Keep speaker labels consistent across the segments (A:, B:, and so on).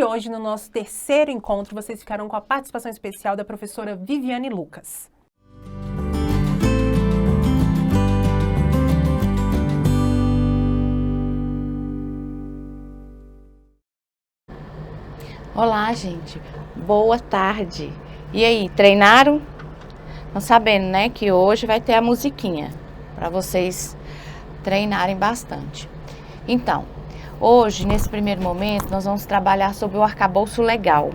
A: hoje, no nosso terceiro encontro, vocês ficarão com a participação especial da professora Viviane Lucas.
B: Olá, gente. Boa tarde. E aí, treinaram? Estão sabendo, né, que hoje vai ter a musiquinha para vocês treinarem bastante. Então, hoje, nesse primeiro momento, nós vamos trabalhar sobre o arcabouço legal,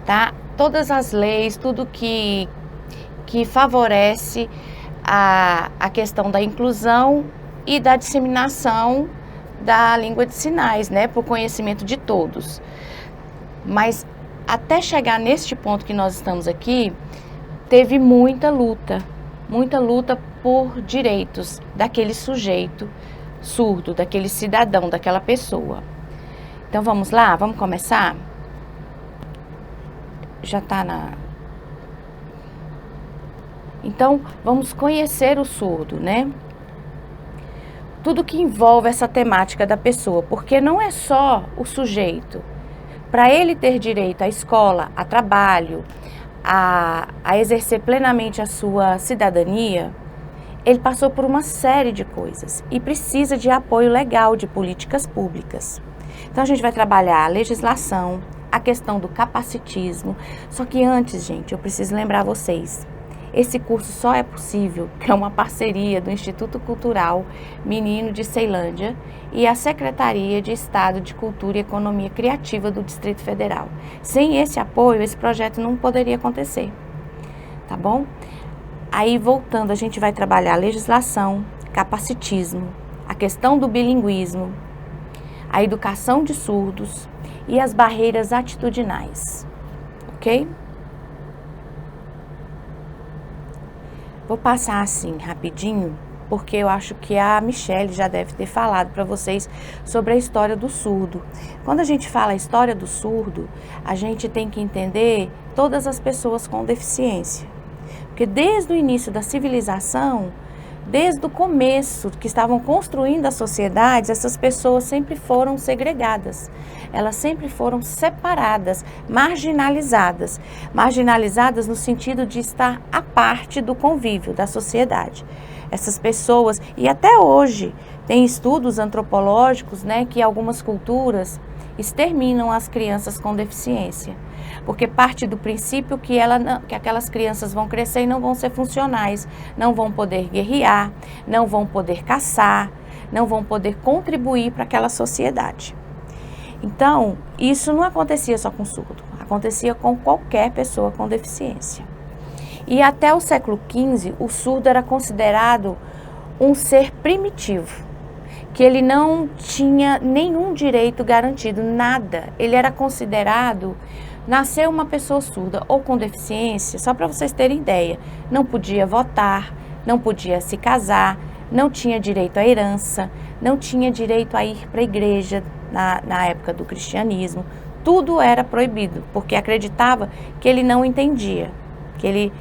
B: tá? Todas as leis, tudo que favorece a questão da inclusão e da disseminação da língua de sinais, né, para o conhecimento de todos. Mas até chegar neste ponto que nós estamos aqui, teve muita luta por direitos daquele sujeito surdo, daquele cidadão, daquela pessoa. Então vamos lá, vamos começar? Já está na... Então vamos conhecer o surdo, né? Tudo que envolve essa temática da pessoa, porque não é só o sujeito. Para ele ter direito à escola, a trabalho, a exercer plenamente a sua cidadania, ele passou por uma série de coisas e precisa de apoio legal de políticas públicas. Então a gente vai trabalhar a legislação, a questão do capacitismo. Só que antes, gente, eu preciso lembrar vocês, esse curso só é possível porque é uma parceria do Instituto Cultural Menino de Ceilândia e a Secretaria de Estado de Cultura e Economia Criativa do Distrito Federal. Sem esse apoio, esse projeto não poderia acontecer, tá bom? Aí, voltando, a gente vai trabalhar a legislação, capacitismo, a questão do bilinguismo, a educação de surdos e as barreiras atitudinais, ok? Vou passar assim rapidinho, porque eu acho que a Michele já deve ter falado para vocês sobre a história do surdo. Quando a gente fala a história do surdo, a gente tem que entender todas as pessoas com deficiência. Porque desde o início da civilização, desde o começo que estavam construindo as sociedades, essas pessoas sempre foram segregadas. Elas sempre foram separadas, marginalizadas. Marginalizadas no sentido de estar à parte do convívio da sociedade. Essas pessoas, e até hoje, tem estudos antropológicos, né, que algumas culturas exterminam as crianças com deficiência. Porque parte do princípio que aquelas crianças vão crescer e não vão ser funcionais, não vão poder guerrear, não vão poder caçar, não vão poder contribuir para aquela sociedade. Então, isso não acontecia só com surdo, acontecia com qualquer pessoa com deficiência. E até o século XV, o surdo era considerado um ser primitivo, que ele não tinha nenhum direito garantido, nada. Ele era considerado... Nasceu uma pessoa surda ou com deficiência, só para vocês terem ideia, não podia votar, não podia se casar, não tinha direito à herança, não tinha direito a ir para a igreja na época do cristianismo. Tudo era proibido, porque acreditava que ele não entendia, que ali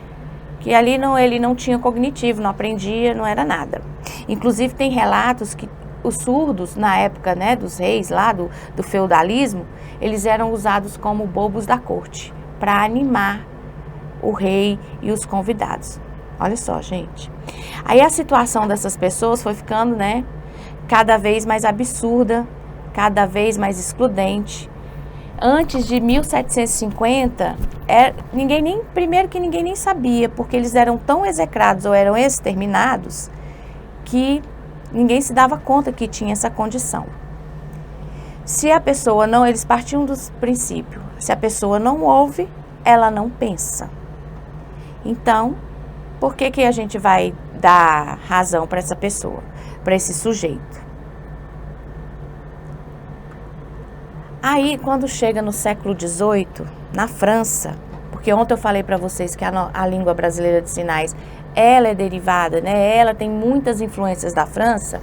B: ele não tinha cognitivo, não aprendia, não era nada. Inclusive tem relatos que os surdos, na época, né, dos reis lá, do feudalismo, eles eram usados como bobos da corte, para animar o rei e os convidados. Olha só, gente. Aí a situação dessas pessoas foi ficando, né, cada vez mais absurda, cada vez mais excludente. Antes de 1750, primeiro que ninguém nem sabia, porque eles eram tão execrados ou eram exterminados, que ninguém se dava conta que tinha essa condição. Se a pessoa não, eles partiam do princípio, se a pessoa não ouve, ela não pensa. Então, por que a gente vai dar razão para essa pessoa, para esse sujeito? Aí, quando chega no século XVIII, na França, porque ontem eu falei para vocês que a língua brasileira de sinais, ela é derivada, né? Ela tem muitas influências da França.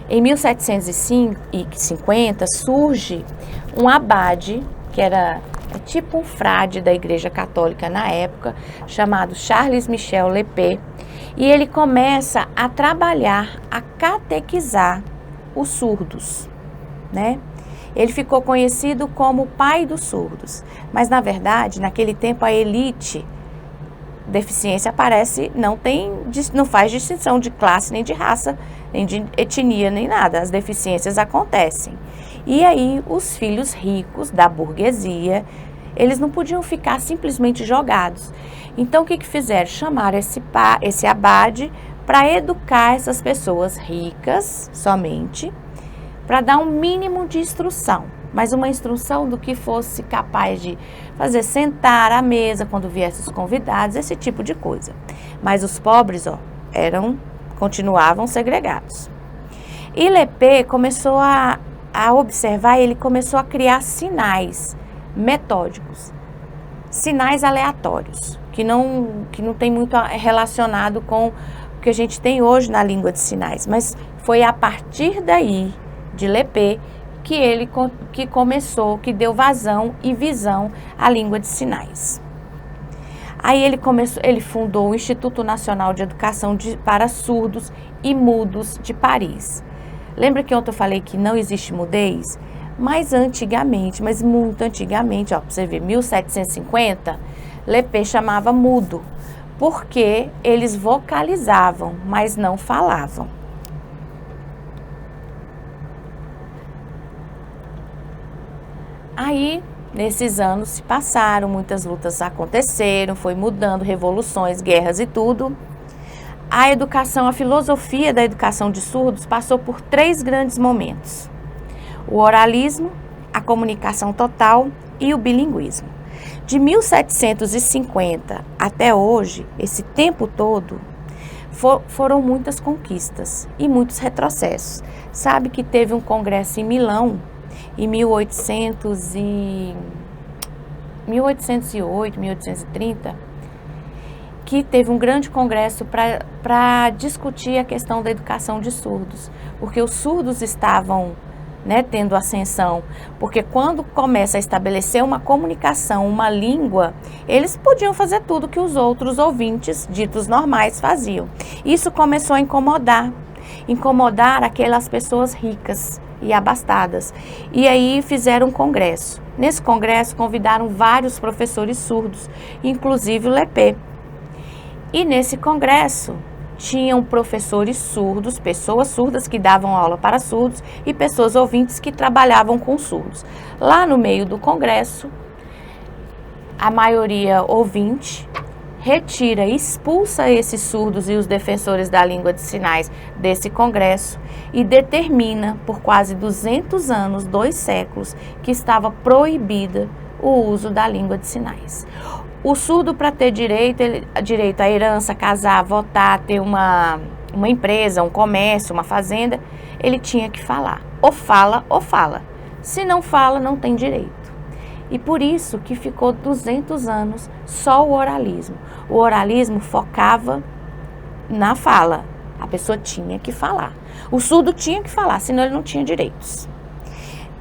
B: Em 1750 surge um abade, que era tipo um frade da Igreja Católica na época, chamado Charles Michel Lepé, e ele começa a trabalhar, a catequizar os surdos, né? Ele ficou conhecido como o pai dos surdos, mas na verdade, naquele tempo a elite, deficiência aparece, não faz distinção de classe, nem de raça, nem de etnia, nem nada, as deficiências acontecem. E aí os filhos ricos da burguesia, eles não podiam ficar simplesmente jogados. Então o que fizeram? Chamaram esse abade para educar essas pessoas ricas somente, para dar um mínimo de instrução, mas uma instrução do que fosse capaz de fazer sentar à mesa quando viessem os convidados, esse tipo de coisa. Mas os pobres, continuavam segregados. E Lepê começou a observar, ele começou a criar sinais metódicos, sinais aleatórios, que não tem muito relacionado com o que a gente tem hoje na língua de sinais, mas foi a partir daí, de Lepê, que deu vazão e visão à língua de sinais. Aí ele fundou o Instituto Nacional de Educação para Surdos e Mudos de Paris. Lembra que ontem eu falei que não existe mudez? Mas antigamente, mas muito antigamente, para você ver, 1750, Lepê chamava mudo, porque eles vocalizavam, mas não falavam. Aí, nesses anos se passaram, muitas lutas aconteceram, foi mudando, revoluções, guerras e tudo. A filosofia da educação de surdos passou por 3 grandes momentos: o oralismo, a comunicação total e o bilinguismo. De 1750 até hoje, esse tempo todo, foram muitas conquistas e muitos retrocessos. Sabe que teve um congresso em Milão, em 1808, 1830, que teve um grande congresso para discutir a questão da educação de surdos, porque os surdos estavam tendo ascensão, porque quando começa a estabelecer uma comunicação, uma língua, eles podiam fazer tudo que os outros ouvintes, ditos normais, faziam. Isso começou a incomodar aquelas pessoas ricas e abastadas. E aí fizeram um congresso. Nesse congresso convidaram vários professores surdos, inclusive o Lepê. E nesse congresso tinham professores surdos, pessoas surdas que davam aula para surdos e pessoas ouvintes que trabalhavam com surdos. Lá no meio do congresso, a maioria ouvinte retira, expulsa esses surdos e os defensores da língua de sinais desse congresso e determina por quase 200 anos, 2 séculos, que estava proibida o uso da língua de sinais. O surdo, para ter direito à herança, casar, votar, ter uma empresa, um comércio, uma fazenda, ele tinha que falar. Ou fala, ou fala. Se não fala, não tem direito. E por isso que ficou 200 anos só o oralismo. O oralismo focava na fala. A pessoa tinha que falar. O surdo tinha que falar, senão ele não tinha direitos.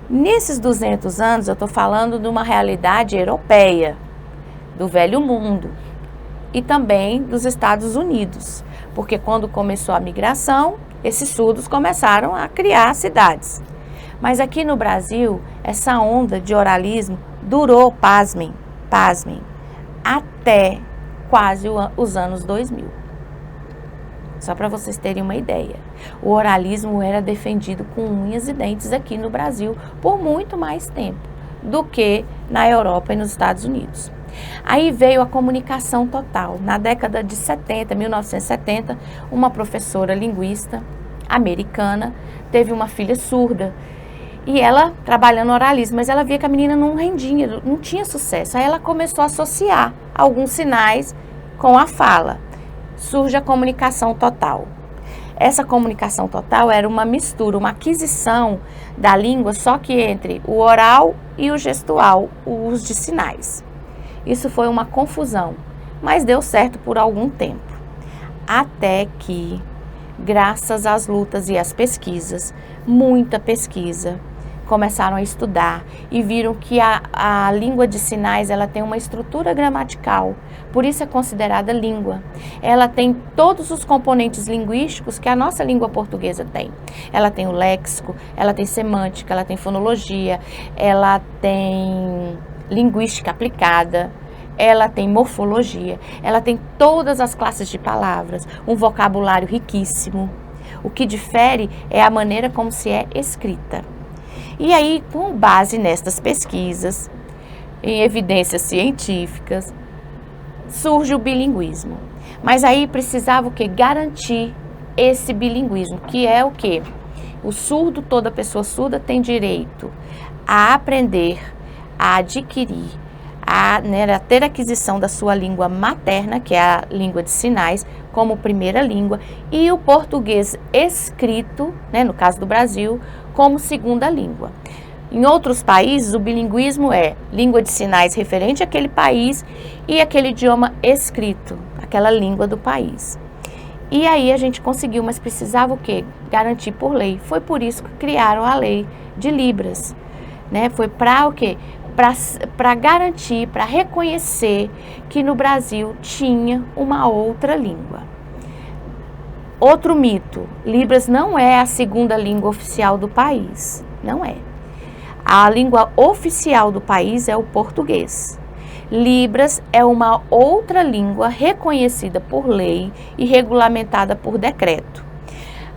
B: Nesses 200 anos, eu estou falando de uma realidade europeia, do Velho Mundo e também dos Estados Unidos, porque quando começou a migração, esses surdos começaram a criar cidades. Mas aqui no Brasil, essa onda de oralismo durou, pasmem, até quase os anos 2000. Só para vocês terem uma ideia. O oralismo era defendido com unhas e dentes aqui no Brasil por muito mais tempo do que na Europa e nos Estados Unidos. Aí veio a comunicação total. Na década de 70, 1970, uma professora linguista americana teve uma filha surda. E ela, trabalhando oralismo, mas ela via que a menina não rendia, não tinha sucesso. Aí ela começou a associar alguns sinais com a fala. Surge a comunicação total. Essa comunicação total era uma mistura, uma aquisição da língua, só que entre o oral e o gestual, o uso de sinais. Isso foi uma confusão, mas deu certo por algum tempo. Até que, graças às lutas e às pesquisas, muita pesquisa, começaram a estudar e viram que a língua de sinais ela tem uma estrutura gramatical, por isso é considerada língua. Ela tem todos os componentes linguísticos que a nossa língua portuguesa tem. Ela tem o léxico, ela tem semântica, ela tem fonologia, ela tem linguística aplicada, ela tem morfologia, ela tem todas as classes de palavras, um vocabulário riquíssimo. O que difere é a maneira como se é escrita. E aí, com base nestas pesquisas, em evidências científicas, surge o bilinguismo. Mas aí precisava o quê? Garantir esse bilinguismo, que é o quê? O surdo, toda pessoa surda tem direito a aprender, a adquirir, a ter aquisição da sua língua materna, que é a língua de sinais, como primeira língua, e o português escrito, no caso do Brasil, como segunda língua. Em outros países, o bilinguismo é língua de sinais referente àquele país e aquele idioma escrito, aquela língua do país. E aí a gente conseguiu, mas precisava o quê? Garantir por lei. Foi por isso que criaram a lei de Libras. Foi para o quê? Para garantir, para reconhecer que no Brasil tinha uma outra língua. Outro mito, Libras não é a segunda língua oficial do país, não é. A língua oficial do país é o português. Libras é uma outra língua reconhecida por lei e regulamentada por decreto.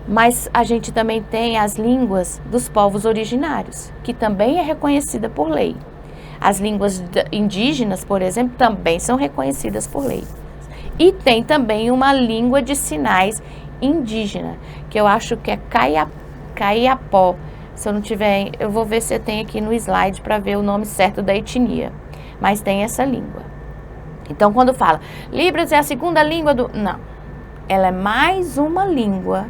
B: Mas a gente também tem as línguas dos povos originários, que também é reconhecida por lei. As línguas indígenas, por exemplo, também são reconhecidas por lei. E tem também uma língua de sinais indígena, que eu acho que é Caiapó. Se eu não tiver, eu vou ver se tem aqui no slide para ver o nome certo da etnia. Mas tem essa língua. Então, quando fala Libras é a segunda língua do... Não. Ela é mais uma língua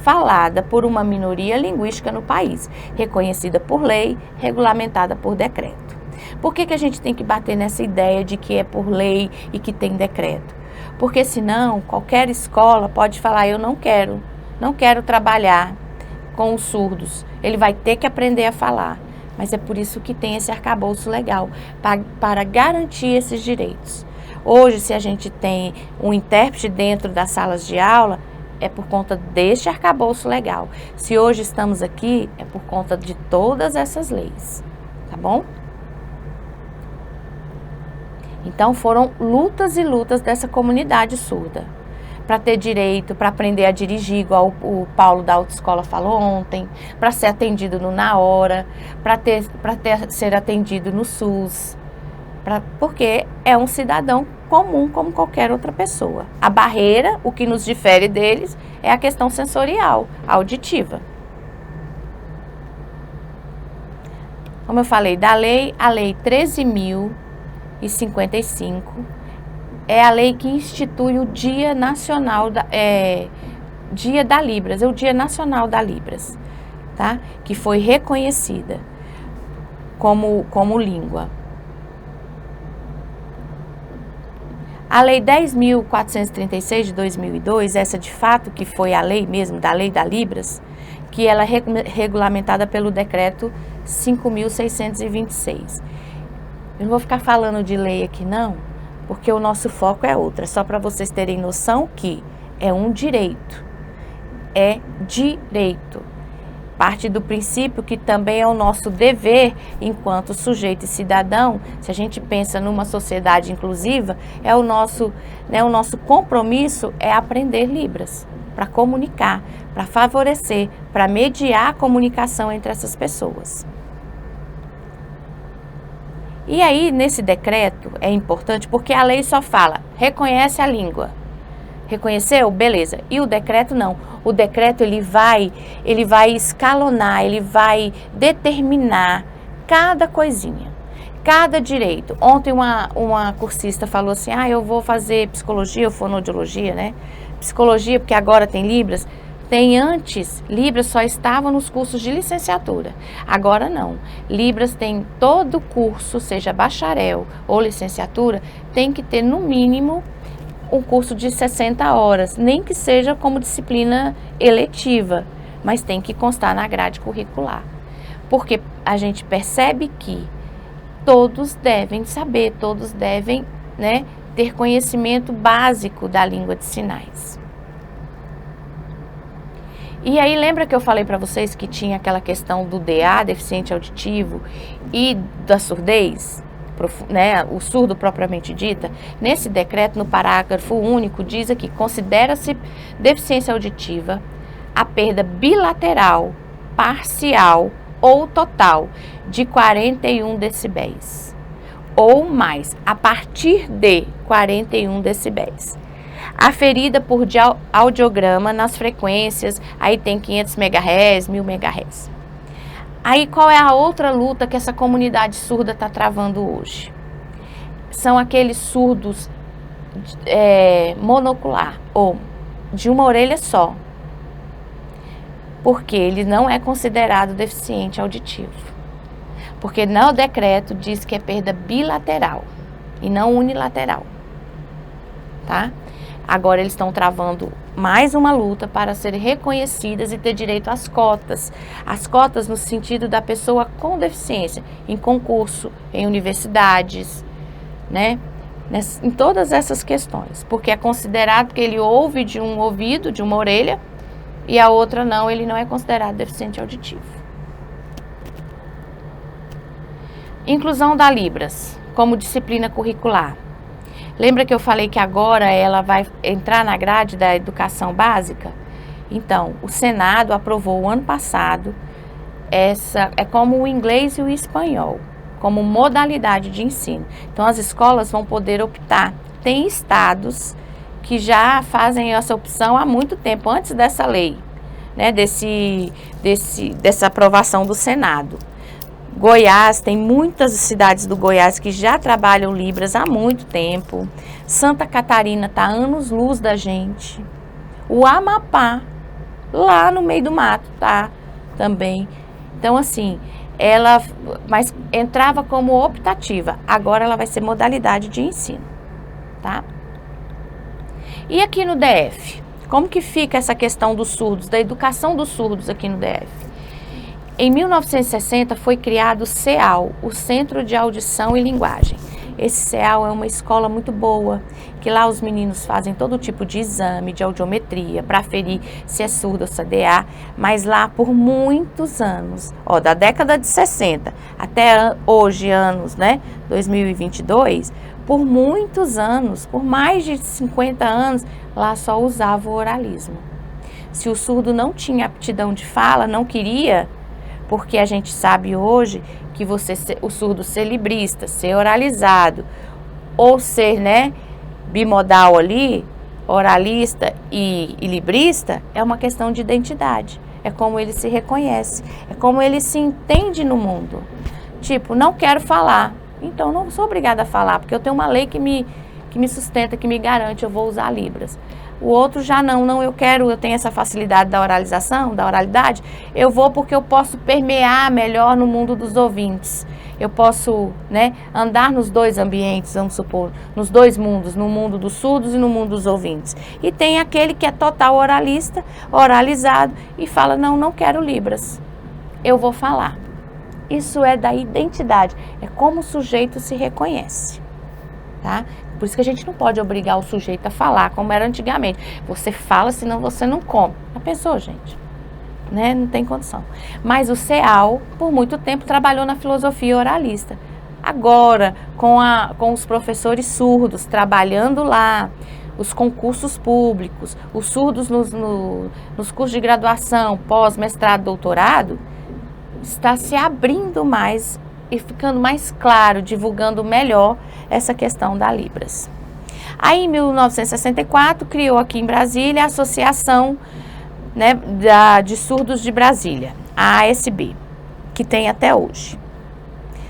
B: falada por uma minoria linguística no país, reconhecida por lei, regulamentada por decreto. Por que a gente tem que bater nessa ideia de que é por lei e que tem decreto? Porque senão qualquer escola pode falar, eu não quero trabalhar com os surdos, ele vai ter que aprender a falar. Mas é por isso que tem esse arcabouço legal, para garantir esses direitos. Hoje, se a gente tem um intérprete dentro das salas de aula, é por conta deste arcabouço legal. Se hoje estamos aqui, é por conta de todas essas leis, tá bom? Então, foram lutas e lutas dessa comunidade surda para ter direito, para aprender a dirigir, igual o Paulo da autoescola falou ontem, para ser atendido no Na Hora, para ser atendido no SUS, porque é um cidadão comum como qualquer outra pessoa. A barreira, o que nos difere deles, é a questão sensorial, auditiva. Como eu falei, da lei, a lei 13.055 é a lei que institui o Dia Nacional Dia da Libras, é o Dia Nacional da Libras, tá? Que foi reconhecida como língua. A Lei 10.436 de 2002, essa de fato que foi a lei mesmo, da Lei da Libras, que ela é regulamentada pelo Decreto 5.626. Eu não vou ficar falando de lei aqui não, porque o nosso foco é outro. É só para vocês terem noção que é um direito. É direito. Parte do princípio que também é o nosso dever enquanto sujeito e cidadão. Se a gente pensa numa sociedade inclusiva, o nosso compromisso é aprender Libras, para comunicar, para favorecer, para mediar a comunicação entre essas pessoas. E aí, nesse decreto, é importante porque a lei só fala, reconhece a língua. Reconheceu? Beleza. E o decreto não. O decreto ele vai escalonar, ele vai determinar cada coisinha, cada direito. Ontem uma cursista falou assim, eu vou fazer psicologia ou fonoaudiologia, né? Psicologia, porque agora tem Libras. Antes, Libras só estava nos cursos de licenciatura. Agora não. Libras tem todo curso, seja bacharel ou licenciatura, tem que ter no mínimo um curso de 60 horas, nem que seja como disciplina eletiva, mas tem que constar na grade curricular. Porque a gente percebe que todos devem saber, todos devem, né, ter conhecimento básico da língua de sinais. E aí lembra que eu falei para vocês que tinha aquela questão do DA, deficiente auditivo, e da surdez, né, o surdo propriamente dita? Nesse decreto, no parágrafo único, diz aqui: considera-se deficiência auditiva a perda bilateral, parcial ou total de 41 decibéis, ou mais, a partir de 41 decibéis. Aferida por audiograma nas frequências, aí tem 500 MHz, 1000 MHz. Aí qual é a outra luta que essa comunidade surda está travando hoje? São aqueles surdos monocular, ou de uma orelha só, porque ele não é considerado deficiente auditivo. Porque no decreto diz que é perda bilateral e não unilateral, tá? Agora eles estão travando mais uma luta para serem reconhecidas e ter direito às cotas. As cotas no sentido da pessoa com deficiência, em concurso, em universidades, né? Em todas essas questões. Porque é considerado que ele ouve de um ouvido, de uma orelha, e a outra não, ele não é considerado deficiente auditivo. Inclusão da Libras como disciplina curricular. Lembra que eu falei que agora ela vai entrar na grade da educação básica? Então, o Senado aprovou o ano passado, é como o inglês e o espanhol, como modalidade de ensino. Então, as escolas vão poder optar. Tem estados que já fazem essa opção há muito tempo, antes dessa lei, né, dessa aprovação do Senado. Goiás, tem muitas cidades do Goiás que já trabalham Libras há muito tempo. Santa Catarina está anos-luz da gente. O Amapá, lá no meio do mato, tá também. Então, assim, mas entrava como optativa. Agora ela vai ser modalidade de ensino, tá? E aqui no DF? Como que fica essa questão dos surdos, da educação dos surdos aqui no DF? Em 1960 foi criado o CEAL, o Centro de Audição e Linguagem. Esse CEAL é uma escola muito boa, que lá os meninos fazem todo tipo de exame, de audiometria, para aferir se é surdo ou se é DA, mas lá por muitos anos, da década de 60 até hoje, anos, né, 2022, por muitos anos, por mais de 50 anos, lá só usava o oralismo. Se o surdo não tinha aptidão de fala, não queria, porque a gente sabe hoje que o surdo ser librista, ser oralizado, ou ser, né, bimodal ali, oralista e librista, é uma questão de identidade. É como ele se reconhece, é como ele se entende no mundo. Tipo, não quero falar, então não sou obrigada a falar, porque eu tenho uma lei que me sustenta, que me garante, eu vou usar Libras. O outro já não, eu tenho essa facilidade da oralização, da oralidade, eu vou porque eu posso permear melhor no mundo dos ouvintes. Eu posso, né, andar nos dois ambientes, vamos supor, nos dois mundos, no mundo dos surdos e no mundo dos ouvintes. E tem aquele que é total oralista, oralizado, e fala, não quero Libras, eu vou falar. Isso é da identidade, é como o sujeito se reconhece, tá? Por isso que a gente não pode obrigar o sujeito a falar, como era antigamente. Você fala, senão você não come. Já pensou, gente? Né? Não tem condição. Mas o CEAL, por muito tempo, trabalhou na filosofia oralista. Agora, com os professores surdos, trabalhando lá, os concursos públicos, os surdos nos cursos de graduação, pós, mestrado, doutorado, está se abrindo mais e ficando mais claro, divulgando melhor essa questão da Libras. Aí, em 1964, criou aqui em Brasília a Associação, né, de Surdos de Brasília, a ASB, que tem até hoje.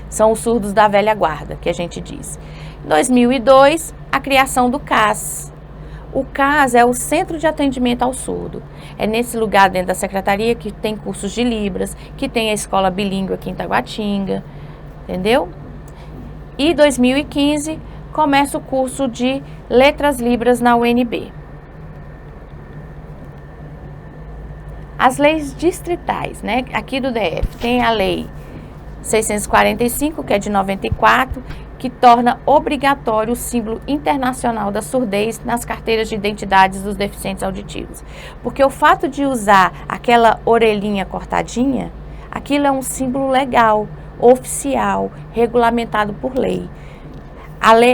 B: São os surdos da velha guarda, que a gente diz. Em 2002, a criação do CAS. O CAS é o Centro de Atendimento ao Surdo. É nesse lugar, dentro da secretaria, que tem cursos de Libras, que tem a escola bilíngue aqui em Taguatinga, entendeu? E 2015 começa o curso de Letras Libras na UNB. As leis distritais, né? Aqui do DF tem a lei 645, que é de 94, que torna obrigatório o símbolo internacional da surdez nas carteiras de identidades dos deficientes auditivos. Porque o fato de usar aquela orelhinha cortadinha, aquilo é um símbolo legal, oficial, regulamentado por lei.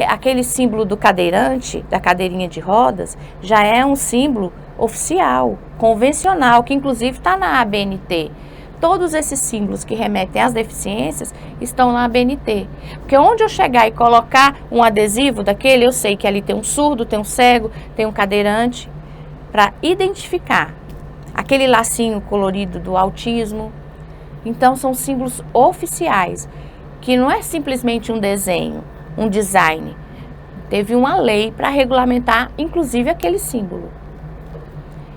B: Aquele símbolo do cadeirante, da cadeirinha de rodas, já é um símbolo oficial, convencional, que inclusive está na ABNT. Todos esses símbolos que remetem às deficiências estão na ABNT. Porque onde eu chegar e colocar um adesivo daquele, eu sei que ali tem um surdo, tem um cego, tem um cadeirante, para identificar. Aquele lacinho colorido do autismo. Então, são símbolos oficiais, que não é simplesmente um desenho, um design. Teve uma lei para regulamentar, inclusive, aquele símbolo.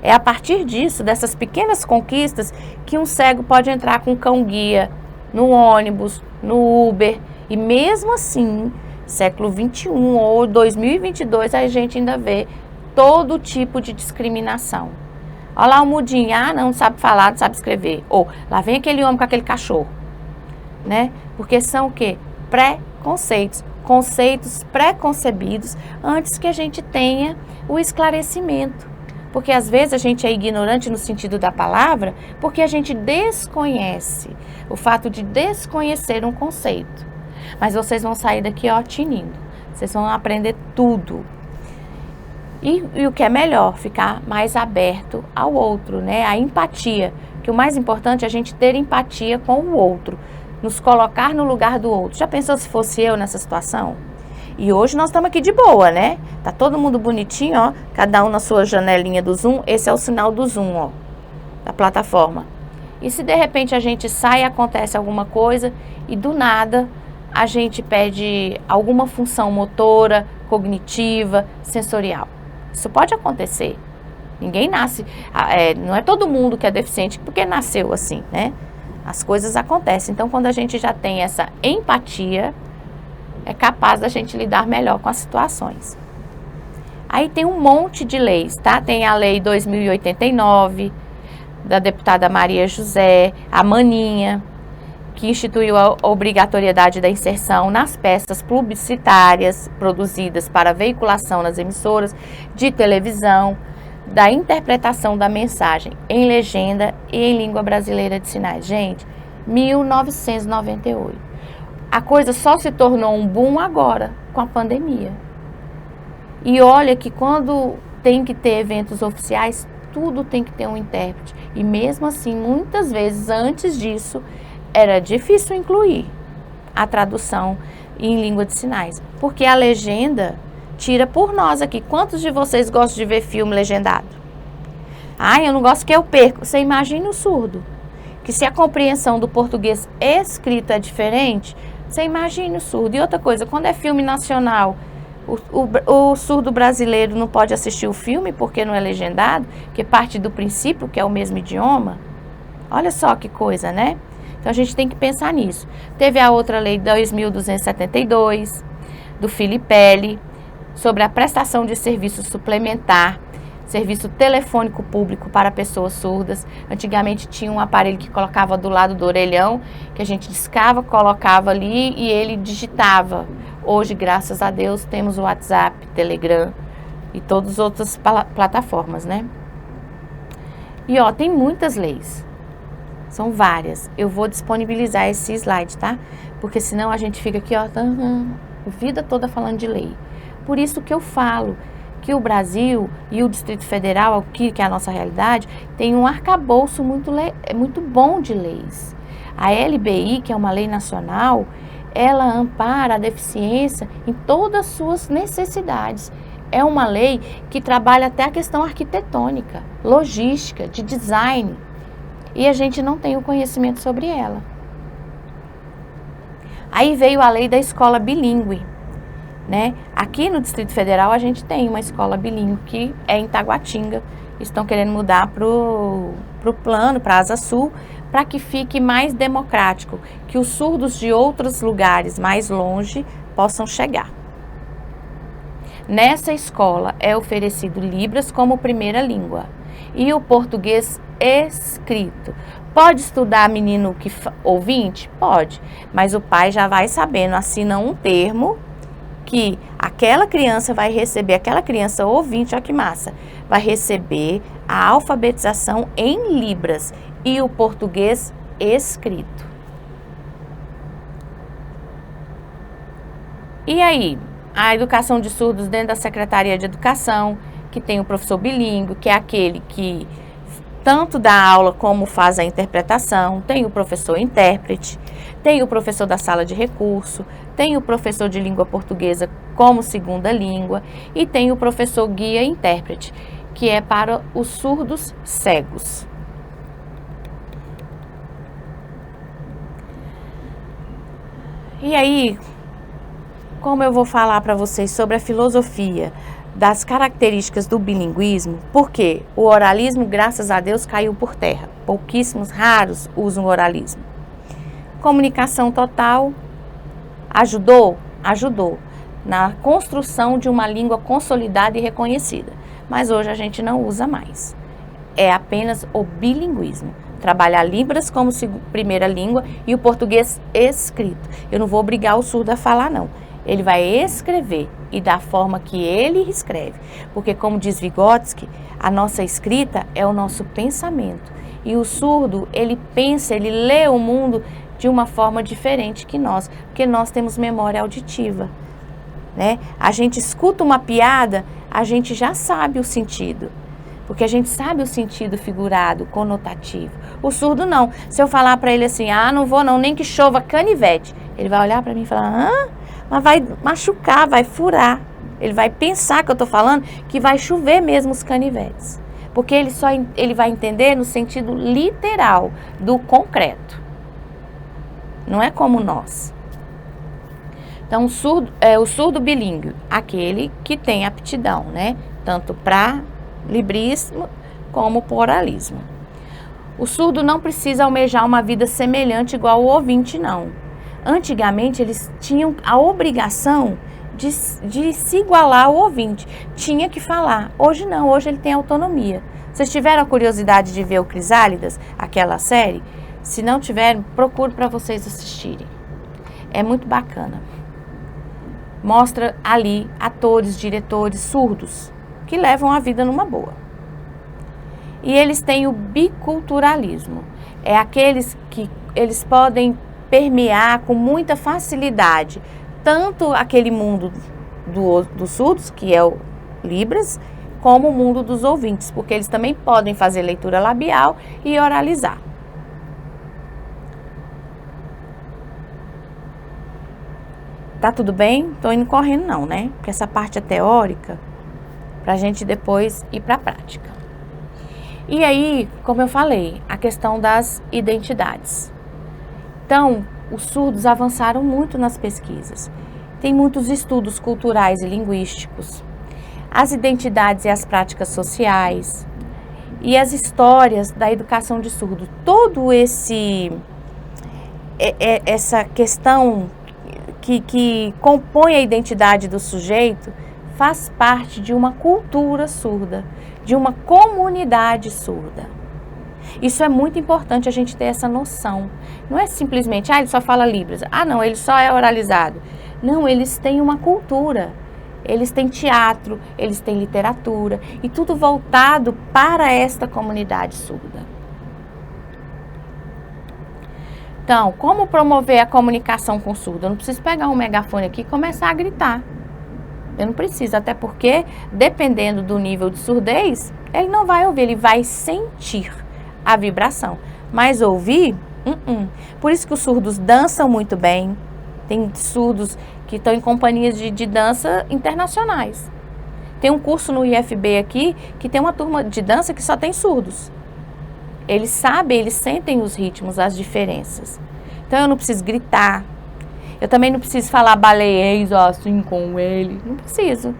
B: É a partir disso, dessas pequenas conquistas, que um cego pode entrar com cão-guia no ônibus, no Uber. E mesmo assim, século XXI ou 2022, a gente ainda vê todo tipo de discriminação. Olha lá o mudinho, não sabe falar, não sabe escrever. Ou lá vem aquele homem com aquele cachorro. Né? Porque são o quê? Preconceitos. Conceitos pré-concebidos antes que a gente tenha o esclarecimento. Porque às vezes a gente é ignorante no sentido da palavra, porque a gente desconhece, o fato de desconhecer um conceito. Mas vocês vão sair daqui, ó, tinindo. Vocês vão aprender tudo. E o que é melhor, ficar mais aberto ao outro, né? A empatia, que o mais importante é a gente ter empatia com o outro, nos colocar no lugar do outro. Já pensou se fosse eu nessa situação? E hoje nós estamos aqui de boa, né? Tá todo mundo bonitinho, ó, cada um na sua janelinha do Zoom. Esse é o sinal do Zoom, ó, da plataforma. E se de repente a gente sai e acontece alguma coisa e do nada a gente perde alguma função motora, cognitiva, sensorial. Isso pode acontecer. Ninguém nasce, não é todo mundo que é deficiente porque nasceu assim, né? As coisas acontecem. Então, quando a gente já tem essa empatia, é capaz da gente lidar melhor com as situações. Aí tem um monte de leis, tá? Tem a lei 2089, da deputada Maria José, a Maninha, que instituiu a obrigatoriedade da inserção nas peças publicitárias produzidas para veiculação nas emissoras de televisão, da interpretação da mensagem em legenda e em língua brasileira de sinais. Gente, 1998. A coisa só se tornou um boom agora, com a pandemia. E olha que quando tem que ter eventos oficiais, tudo tem que ter um intérprete. E mesmo assim, muitas vezes, antes disso, era difícil incluir a tradução em língua de sinais. Porque a legenda tira por nós aqui. Quantos de vocês gostam de ver filme legendado? Eu não gosto que eu perco. Você imagina o surdo. Que se a compreensão do português escrito é diferente, você imagina o surdo. E outra coisa, quando é filme nacional, o surdo brasileiro não pode assistir o filme porque não é legendado, porque parte do princípio que é o mesmo idioma. Olha só que coisa, né? Então a gente tem que pensar nisso. Teve a outra lei 2272, do Filipelli, sobre a prestação de serviço suplementar, serviço telefônico público para pessoas surdas. Antigamente tinha um aparelho que colocava do lado do orelhão, que a gente discava, colocava ali e ele digitava. Hoje, graças a Deus, temos o WhatsApp, Telegram e todas as outras plataformas, né? E ó, tem muitas leis. São várias. Eu vou disponibilizar esse slide, tá? Porque senão a gente fica aqui, ó, a vida toda falando de lei. Por isso que eu falo que o Brasil e o Distrito Federal, aqui, que é a nossa realidade, tem um arcabouço muito bom de leis. A LBI, que é uma lei nacional, ela ampara a deficiência em todas as suas necessidades. É uma lei que trabalha até a questão arquitetônica, logística, de design. E a gente não tem o conhecimento sobre ela. Aí veio a lei da escola bilíngue, né? Aqui no Distrito Federal a gente tem uma escola bilíngue que é em Taguatinga. Estão querendo mudar para o plano, para a Asa Sul, para que fique mais democrático, que os surdos de outros lugares mais longe possam chegar. Nessa escola é oferecido Libras como primeira língua e o português escrito. Pode estudar menino ouvinte? Pode, mas o pai já vai sabendo, assina um termo que aquela criança vai receber, aquela criança ouvinte, olha que massa, vai receber a alfabetização em Libras e o português escrito. E aí, a educação de surdos dentro da Secretaria de Educação, que tem o professor bilíngue, que é aquele que tanto dá aula como faz a interpretação, tem o professor intérprete, tem o professor da sala de recurso, tem o professor de língua portuguesa como segunda língua e tem o professor guia intérprete, que é para os surdos cegos. E aí, como eu vou falar para vocês sobre a filosofia das características do bilinguismo, porque o oralismo, graças a Deus, caiu por terra. Pouquíssimos, raros usam o oralismo. Comunicação total ajudou? Ajudou na construção de uma língua consolidada e reconhecida. Mas hoje a gente não usa mais. É apenas o bilinguismo. Trabalhar Libras como primeira língua e o português escrito. Eu não vou obrigar o surdo a falar, não. Ele vai escrever e da forma que ele escreve. Porque, como diz Vygotsky, a nossa escrita é o nosso pensamento. E o surdo, ele pensa, ele lê o mundo de uma forma diferente que nós. Porque nós temos memória auditiva, né? A gente escuta uma piada, a gente já sabe o sentido. Porque a gente sabe o sentido figurado, conotativo. O surdo não. Se eu falar para ele assim, não vou não, nem que chova canivete. Ele vai olhar para mim e falar, mas vai machucar, vai furar. Ele vai pensar que eu estou falando que vai chover mesmo os canivetes. Porque ele vai entender no sentido literal do concreto. Não é como nós. Então, o surdo bilíngue, aquele que tem aptidão, né? Tanto para librismo como para oralismo. O surdo não precisa almejar uma vida semelhante igual ao ouvinte, não. Antigamente, eles tinham a obrigação de se igualar ao ouvinte. Tinha que falar. Hoje não, hoje ele tem autonomia. Vocês tiveram a curiosidade de ver o Crisálidas, aquela série? Se não tiverem, procuro para vocês assistirem. É muito bacana. Mostra ali atores, diretores surdos que levam a vida numa boa. E eles têm o biculturalismo. É aqueles que eles podem permear com muita facilidade tanto aquele mundo dos surdos, que é o Libras, como o mundo dos ouvintes, porque eles também podem fazer leitura labial e oralizar. Tá tudo bem? Tô indo correndo não, né? Porque essa parte é teórica, pra gente depois ir pra prática. E aí, como eu falei, a questão das identidades. Então, os surdos avançaram muito nas pesquisas. Tem muitos estudos culturais e linguísticos, as identidades e as práticas sociais e as histórias da educação de surdo. Todo essa questão que compõe a identidade do sujeito faz parte de uma cultura surda, de uma comunidade surda. Isso é muito importante a gente ter essa noção. Não é simplesmente, ele só fala Libras. Não, ele só é oralizado. Não, eles têm uma cultura. Eles têm teatro, eles têm literatura e tudo voltado para esta comunidade surda. Então, como promover a comunicação com o surdo? Eu não preciso pegar um megafone aqui e começar a gritar. Eu não preciso, até porque, dependendo do nível de surdez, ele não vai ouvir, ele vai sentir a vibração. Mas ouvir, Por isso que os surdos dançam muito bem. Tem surdos que estão em companhias de dança internacionais. Tem um curso no IFB aqui que tem uma turma de dança que só tem surdos. Eles sabem, eles sentem os ritmos, as diferenças. Então eu não preciso gritar. Eu também não preciso falar baleês assim com ele. Não preciso.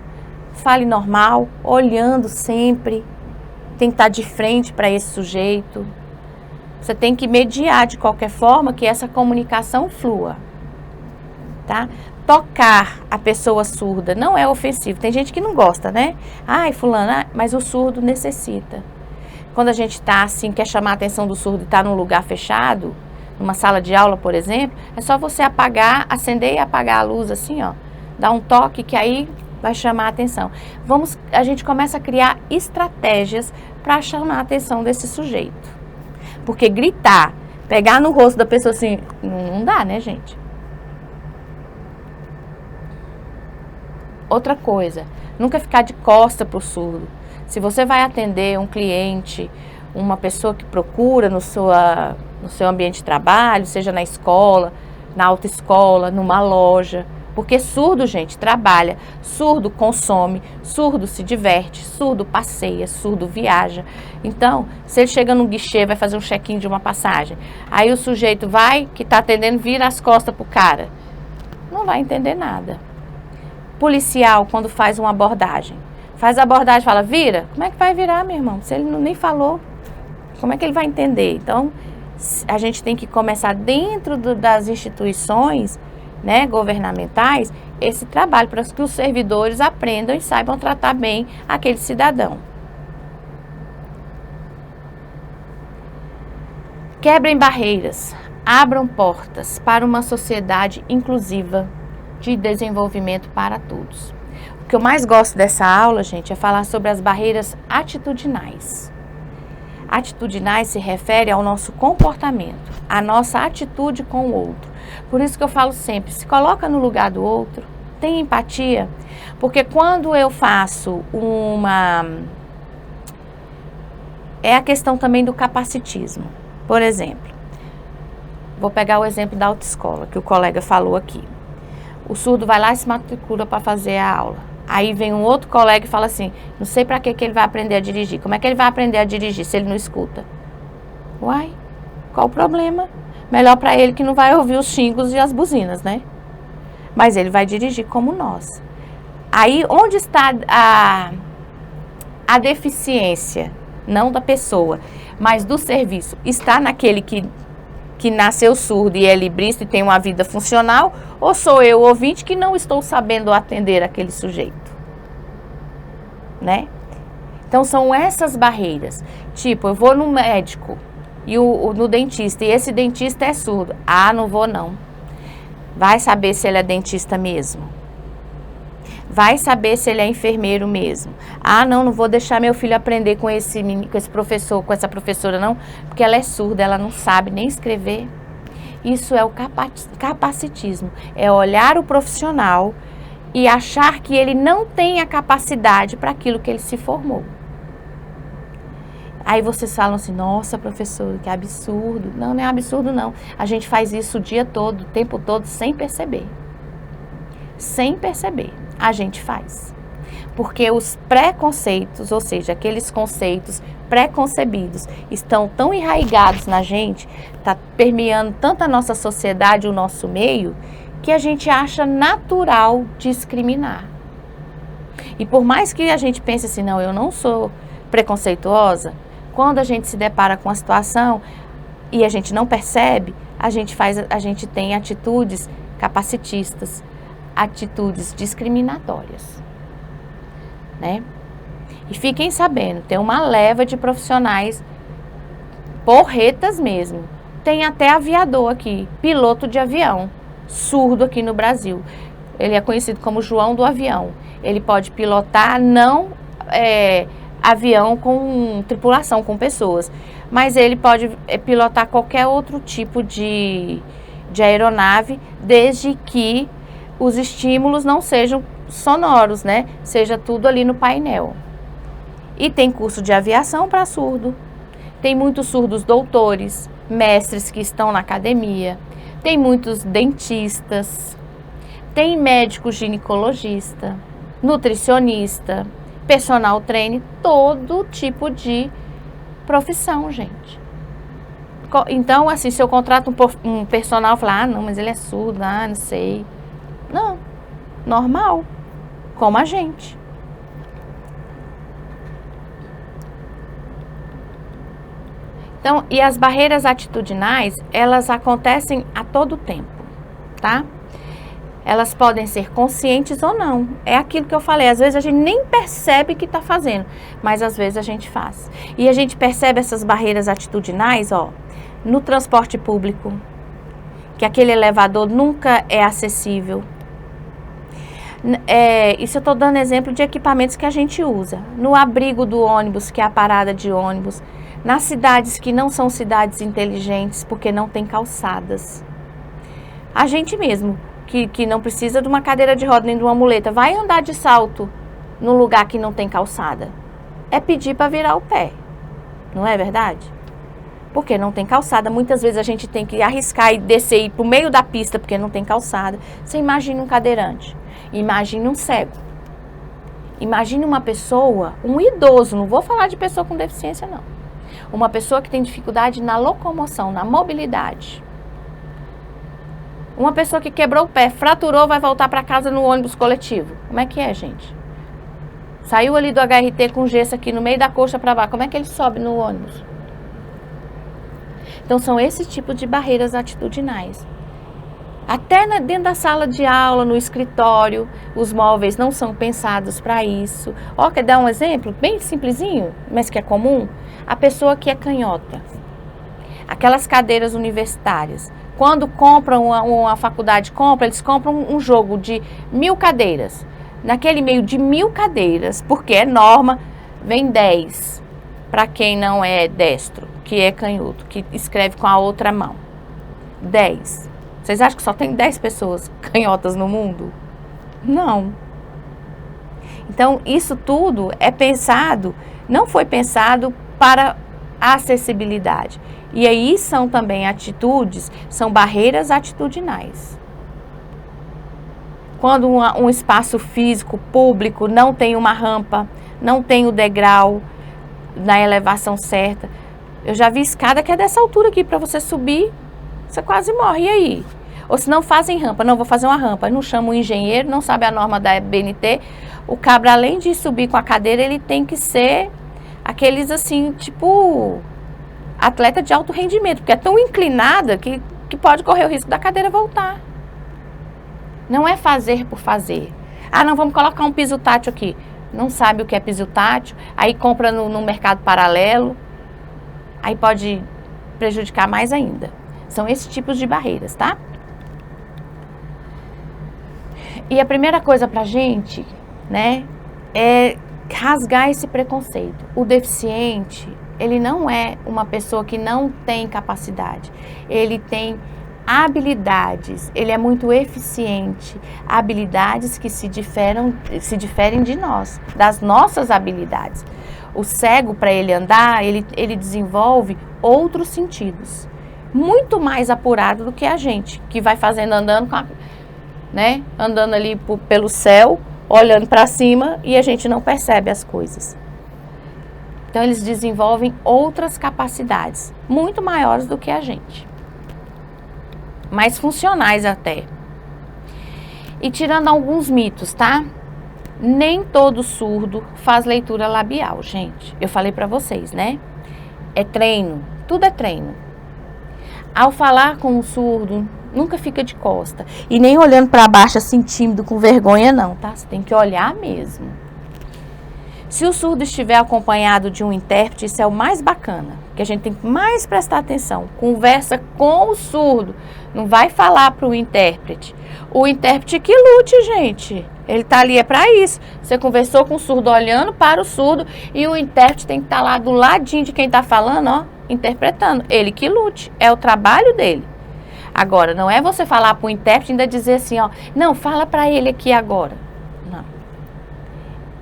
B: Fale normal, olhando sempre. Tem que estar de frente para esse sujeito. Você tem que mediar de qualquer forma que essa comunicação flua. Tá? tocar a pessoa surda não é ofensivo. Tem gente que não gosta, né? Ai, fulana, mas o surdo necessita. Quando a gente está assim, quer chamar a atenção do surdo e está num lugar fechado, numa sala de aula, por exemplo, é só você apagar, acender e apagar a luz assim, ó. Dá um toque que aí vai chamar a atenção. A gente começa a criar estratégias para chamar a atenção desse sujeito. Porque gritar, pegar no rosto da pessoa assim, não dá, né, gente? Outra coisa, nunca ficar de costa pro surdo. Se você vai atender um cliente, uma pessoa que procura no seu ambiente de trabalho, seja na escola, na autoescola, numa loja, porque surdo, gente, trabalha, surdo consome, surdo se diverte, surdo passeia, surdo viaja. Então, se ele chega num guichê, vai fazer um check-in de uma passagem, aí o sujeito que está atendendo, vira as costas pro cara, não vai entender nada. Policial, quando faz uma abordagem, fala, vira, como é que vai virar, meu irmão? Se ele nem falou, como é que ele vai entender? Então, a gente tem que começar dentro das instituições, né, governamentais, esse trabalho para que os servidores aprendam e saibam tratar bem aquele cidadão. Quebrem barreiras, abram portas para uma sociedade inclusiva de desenvolvimento para todos. O que eu mais gosto dessa aula, gente, é falar sobre as barreiras atitudinais. Atitudinais se refere ao nosso comportamento, à nossa atitude com o outro. Por isso que eu falo sempre, se coloca no lugar do outro, tem empatia, porque quando eu faço é a questão também do capacitismo. Por exemplo, vou pegar o exemplo da autoescola, que o colega falou aqui. O surdo vai lá e se matricula para fazer a aula. Aí vem um outro colega e fala assim, não sei para que ele vai aprender a dirigir. Como é que ele vai aprender a dirigir se ele não escuta? Uai, qual o problema? Melhor para ele que não vai ouvir os xingos e as buzinas, né? Mas ele vai dirigir como nós. Aí, onde está a deficiência? Não da pessoa, mas do serviço. Está naquele que nasceu surdo e é librista e tem uma vida funcional, ou sou eu, ouvinte, que não estou sabendo atender aquele sujeito, né? Então, são essas barreiras. Tipo, eu vou no médico e no dentista, e esse dentista é surdo. Ah, não vou não. Vai saber se ele é dentista mesmo. Vai saber se ele é enfermeiro mesmo. Ah, não vou deixar meu filho aprender com esse professor, com essa professora, não, porque ela é surda, ela não sabe nem escrever. Isso é o capacitismo, é olhar o profissional e achar que ele não tem a capacidade para aquilo que ele se formou. Aí vocês falam assim, nossa, professor, que absurdo. Não, não é absurdo, não. A gente faz isso o dia todo, o tempo todo, sem perceber. Sem perceber. A gente faz. Porque os preconceitos, ou seja, aqueles conceitos preconcebidos, estão tão enraigados na gente, está permeando tanto a nossa sociedade, o nosso meio, que a gente acha natural discriminar. E por mais que a gente pense assim, não, eu não sou preconceituosa, quando a gente se depara com a situação e a gente não percebe, a gente tem atitudes capacitistas, atitudes discriminatórias, né? E fiquem sabendo, tem uma leva de profissionais porretas mesmo. Tem até aviador aqui, piloto de avião, surdo aqui no Brasil. Ele é conhecido como João do Avião. Ele pode pilotar avião com tripulação, com pessoas, mas ele pode pilotar qualquer outro tipo de aeronave, desde que os estímulos não sejam sonoros, né? Seja tudo ali no painel. E tem curso de aviação para surdo. Tem muitos surdos doutores, mestres que estão na academia. Tem muitos dentistas. Tem médico ginecologista, nutricionista, personal trainer, todo tipo de profissão, gente. Então, assim, se eu contrato um personal, eu falo, ah, não, mas ele é surdo, ah, não sei. Não, normal, como a gente. Então, e as barreiras atitudinais, elas acontecem a todo tempo, tá? Elas podem ser conscientes ou não. É aquilo que eu falei, às vezes a gente nem percebe que está fazendo, mas às vezes a gente faz. E a gente percebe essas barreiras atitudinais, ó, no transporte público, que aquele elevador nunca é acessível. Isso eu estou dando exemplo de equipamentos que a gente usa. No abrigo do ônibus, que é a parada de ônibus. Nas cidades que não são cidades inteligentes, porque não tem calçadas. A gente mesmo, que não precisa de uma cadeira de roda nem de uma muleta, vai andar de salto num lugar que não tem calçada. É pedir para virar o pé, não é verdade? Porque não tem calçada, muitas vezes a gente tem que arriscar e descer e ir para o meio da pista porque não tem calçada. Você imagina um cadeirante, imagine um cego, imagine uma pessoa, um idoso, não vou falar de pessoa com deficiência não, uma pessoa que tem dificuldade na locomoção, na mobilidade. Uma pessoa que quebrou o pé, fraturou, vai voltar para casa no ônibus coletivo. Como é que é, gente? Saiu ali do HRT com gesso aqui no meio da coxa para baixo. Como é que ele sobe no ônibus? Então, são esses tipos de barreiras atitudinais. Até dentro da sala de aula, no escritório, os móveis não são pensados para isso. Ó, quer dar um exemplo bem simplesinho, mas que é comum? A pessoa que é canhota. Aquelas cadeiras universitárias. Quando compram, uma faculdade compra, eles compram um jogo de 1000 cadeiras. Naquele meio de 1000 cadeiras, porque é norma, vem 10 para quem não é destro, que é canhoto, que escreve com a outra mão. 10. Vocês acham que só tem 10 pessoas canhotas no mundo? Não. Então, isso tudo é pensado, não foi pensado para a acessibilidade. E aí são também atitudes, são barreiras atitudinais. Quando um espaço físico, público, não tem uma rampa, não tem o degrau na elevação certa. Eu já vi escada que é dessa altura aqui, para você subir, você quase morre. E aí? Ou se não fazem rampa, não, vou fazer uma rampa. Não chama o engenheiro, não sabe a norma da BNT. O cabra, além de subir com a cadeira, ele tem que ser aqueles assim, tipo... atleta de alto rendimento, porque é tão inclinada que pode correr o risco da cadeira voltar. Não é fazer por fazer. Ah, não, vamos colocar um piso tátil aqui. Não sabe o que é piso tátil, aí compra no mercado paralelo, aí pode prejudicar mais ainda. São esses tipos de barreiras, tá? E a primeira coisa pra gente, né, é rasgar esse preconceito. O deficiente, ele não é uma pessoa que não tem capacidade, ele tem habilidades, ele é muito eficiente, habilidades que se diferem de nós, das nossas habilidades. O cego, para ele andar, ele desenvolve outros sentidos, muito mais apurado do que a gente, que vai fazendo, andando andando ali pelo céu, olhando para cima e a gente não percebe as coisas. Então, eles desenvolvem outras capacidades, muito maiores do que a gente. Mais funcionais até. E tirando alguns mitos, tá? Nem todo surdo faz leitura labial, gente. Eu falei pra vocês, né? É treino, tudo é treino. Ao falar com o surdo, nunca fica de costa. E nem olhando pra baixo assim, tímido, com vergonha não, tá? Você tem que olhar mesmo. Se o surdo estiver acompanhado de um intérprete, isso é o mais bacana, que a gente tem que mais prestar atenção. Conversa com o surdo, não vai falar para o intérprete. O intérprete que lute, gente. Ele tá ali, é para isso. Você conversou com o surdo olhando para o surdo e o intérprete tem que estar lá do ladinho de quem tá falando, ó, interpretando. Ele que lute, é o trabalho dele. Agora, não é você falar para o intérprete e ainda dizer assim, ó, não, fala para ele aqui agora. Não.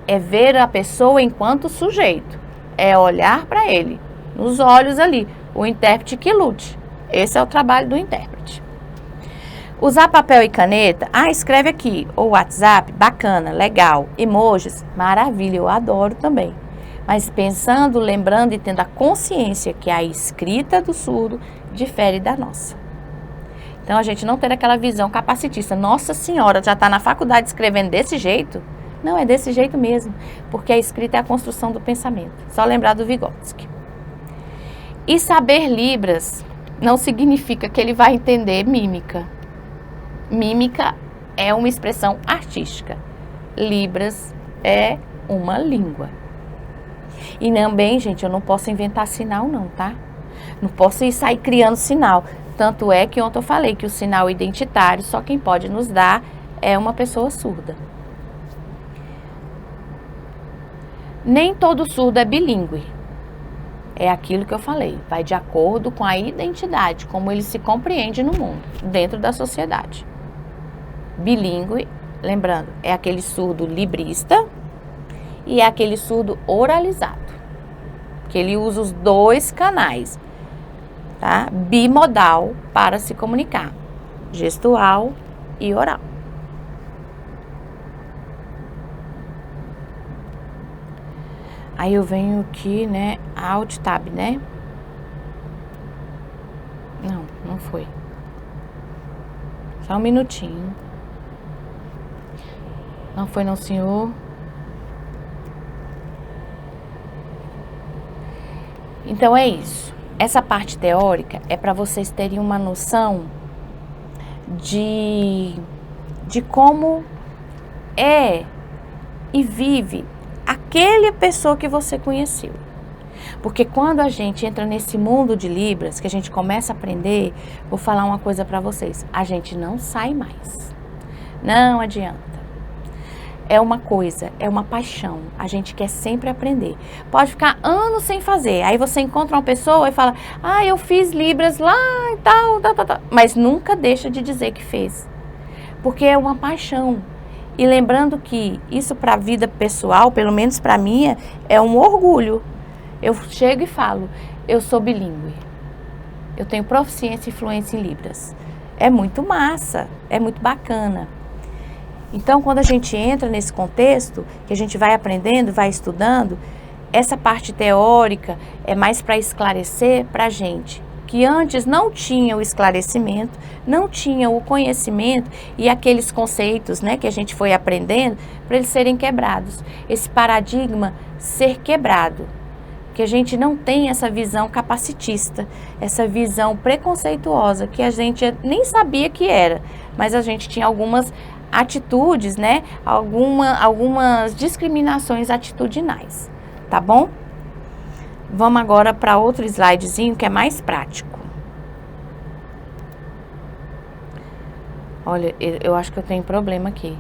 B: É ver a pessoa enquanto sujeito. É olhar para ele, nos olhos ali. O intérprete que lute. Esse é o trabalho do intérprete. Usar papel e caneta. Ah, escreve aqui. Ou WhatsApp, bacana, legal. Emojis, maravilha, eu adoro também. Mas pensando, lembrando e tendo a consciência que a escrita do surdo difere da nossa. Então, a gente não ter aquela visão capacitista. Nossa Senhora, já está na faculdade escrevendo desse jeito? Não, é desse jeito mesmo, porque a escrita é a construção do pensamento. Só lembrar do Vygotsky. E saber Libras não significa que ele vai entender mímica. Mímica é uma expressão artística. Libras é uma língua. E também, gente, eu não posso inventar sinal não, tá? Não posso ir sair criando sinal. Tanto é que ontem eu falei que o sinal identitário, só quem pode nos dar é uma pessoa surda. Nem todo surdo é bilíngue. É aquilo que eu falei, vai de acordo com a identidade, como ele se compreende no mundo, dentro da sociedade. Bilíngue, lembrando, é aquele surdo librista e é aquele surdo oralizado, que ele usa os dois canais, tá? Bimodal para se comunicar, gestual e oral. Aí eu venho aqui, né, Alt Tab, né? Não foi. Só um minutinho. Não foi não, senhor. Então é isso. Essa parte teórica é para vocês terem uma noção de como é e vive aquela pessoa que você conheceu. Porque quando a gente entra nesse mundo de Libras, que a gente começa a aprender, vou falar uma coisa para vocês, a gente não sai mais. Não adianta. É uma coisa, é uma paixão. A gente quer sempre aprender. Pode ficar anos sem fazer. Aí você encontra uma pessoa e fala, eu fiz Libras lá e tal. Mas nunca deixa de dizer que fez. Porque é uma paixão. E lembrando que isso para a vida pessoal, pelo menos para mim, é um orgulho. Eu chego e falo, eu sou bilíngue. Eu tenho proficiência e fluência em Libras. É muito massa, é muito bacana. Então, quando a gente entra nesse contexto, que a gente vai aprendendo, vai estudando, essa parte teórica é mais para esclarecer para a gente, que antes não tinha o esclarecimento, não tinha o conhecimento e aqueles conceitos, né, que a gente foi aprendendo, para eles serem quebrados. Esse paradigma ser quebrado, que a gente não tem essa visão capacitista, essa visão preconceituosa, que a gente nem sabia que era, mas a gente tinha algumas atitudes, né, algumas discriminações atitudinais, tá bom? Vamos agora para outro slidezinho que é mais prático. Olha, eu acho que eu tenho problema aqui.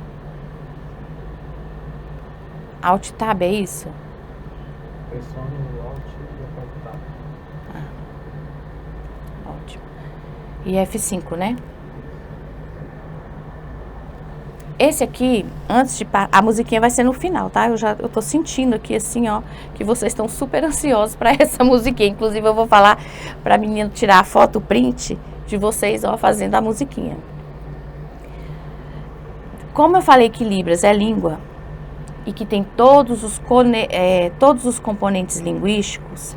B: Alt Tab, é isso?
C: Pressione o Alt e aperta o Tab.
B: Ótimo. E F5, né? Esse aqui, antes de... A musiquinha vai ser no final, tá? Eu tô sentindo aqui assim, ó, que vocês estão super ansiosos para essa musiquinha. Inclusive, eu vou falar pra menina tirar a foto print de vocês, ó, fazendo a musiquinha. Como eu falei que Libras é língua e que tem todos os componentes linguísticos,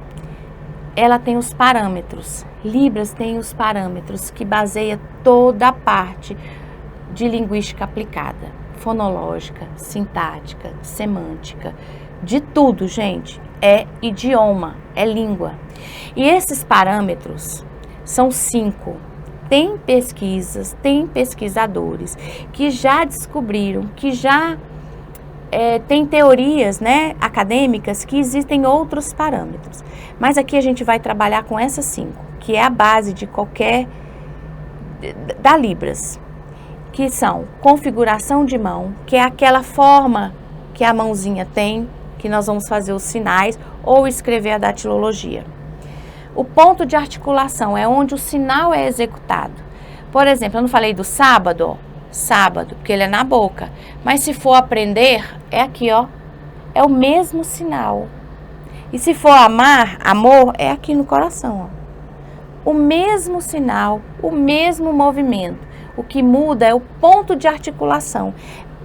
B: ela tem os parâmetros. Libras tem os parâmetros que baseia toda a parte de linguística aplicada, fonológica, sintática, semântica, de tudo, gente. É idioma, é língua. E esses parâmetros são 5. Tem pesquisas, tem pesquisadores que já descobriram, que já tem teorias, né, acadêmicas que existem outros parâmetros. Mas aqui a gente vai trabalhar com essas 5, que é a base de da Libras, que são configuração de mão, que é aquela forma que a mãozinha tem, que nós vamos fazer os sinais ou escrever a datilologia. O ponto de articulação é onde o sinal é executado. Por exemplo, eu não falei do sábado, ó, sábado, porque ele é na boca. Mas se for aprender, é aqui, ó, é o mesmo sinal. E se for amar, amor, é aqui no coração, ó. O mesmo sinal, o mesmo movimento. O que muda é o ponto de articulação,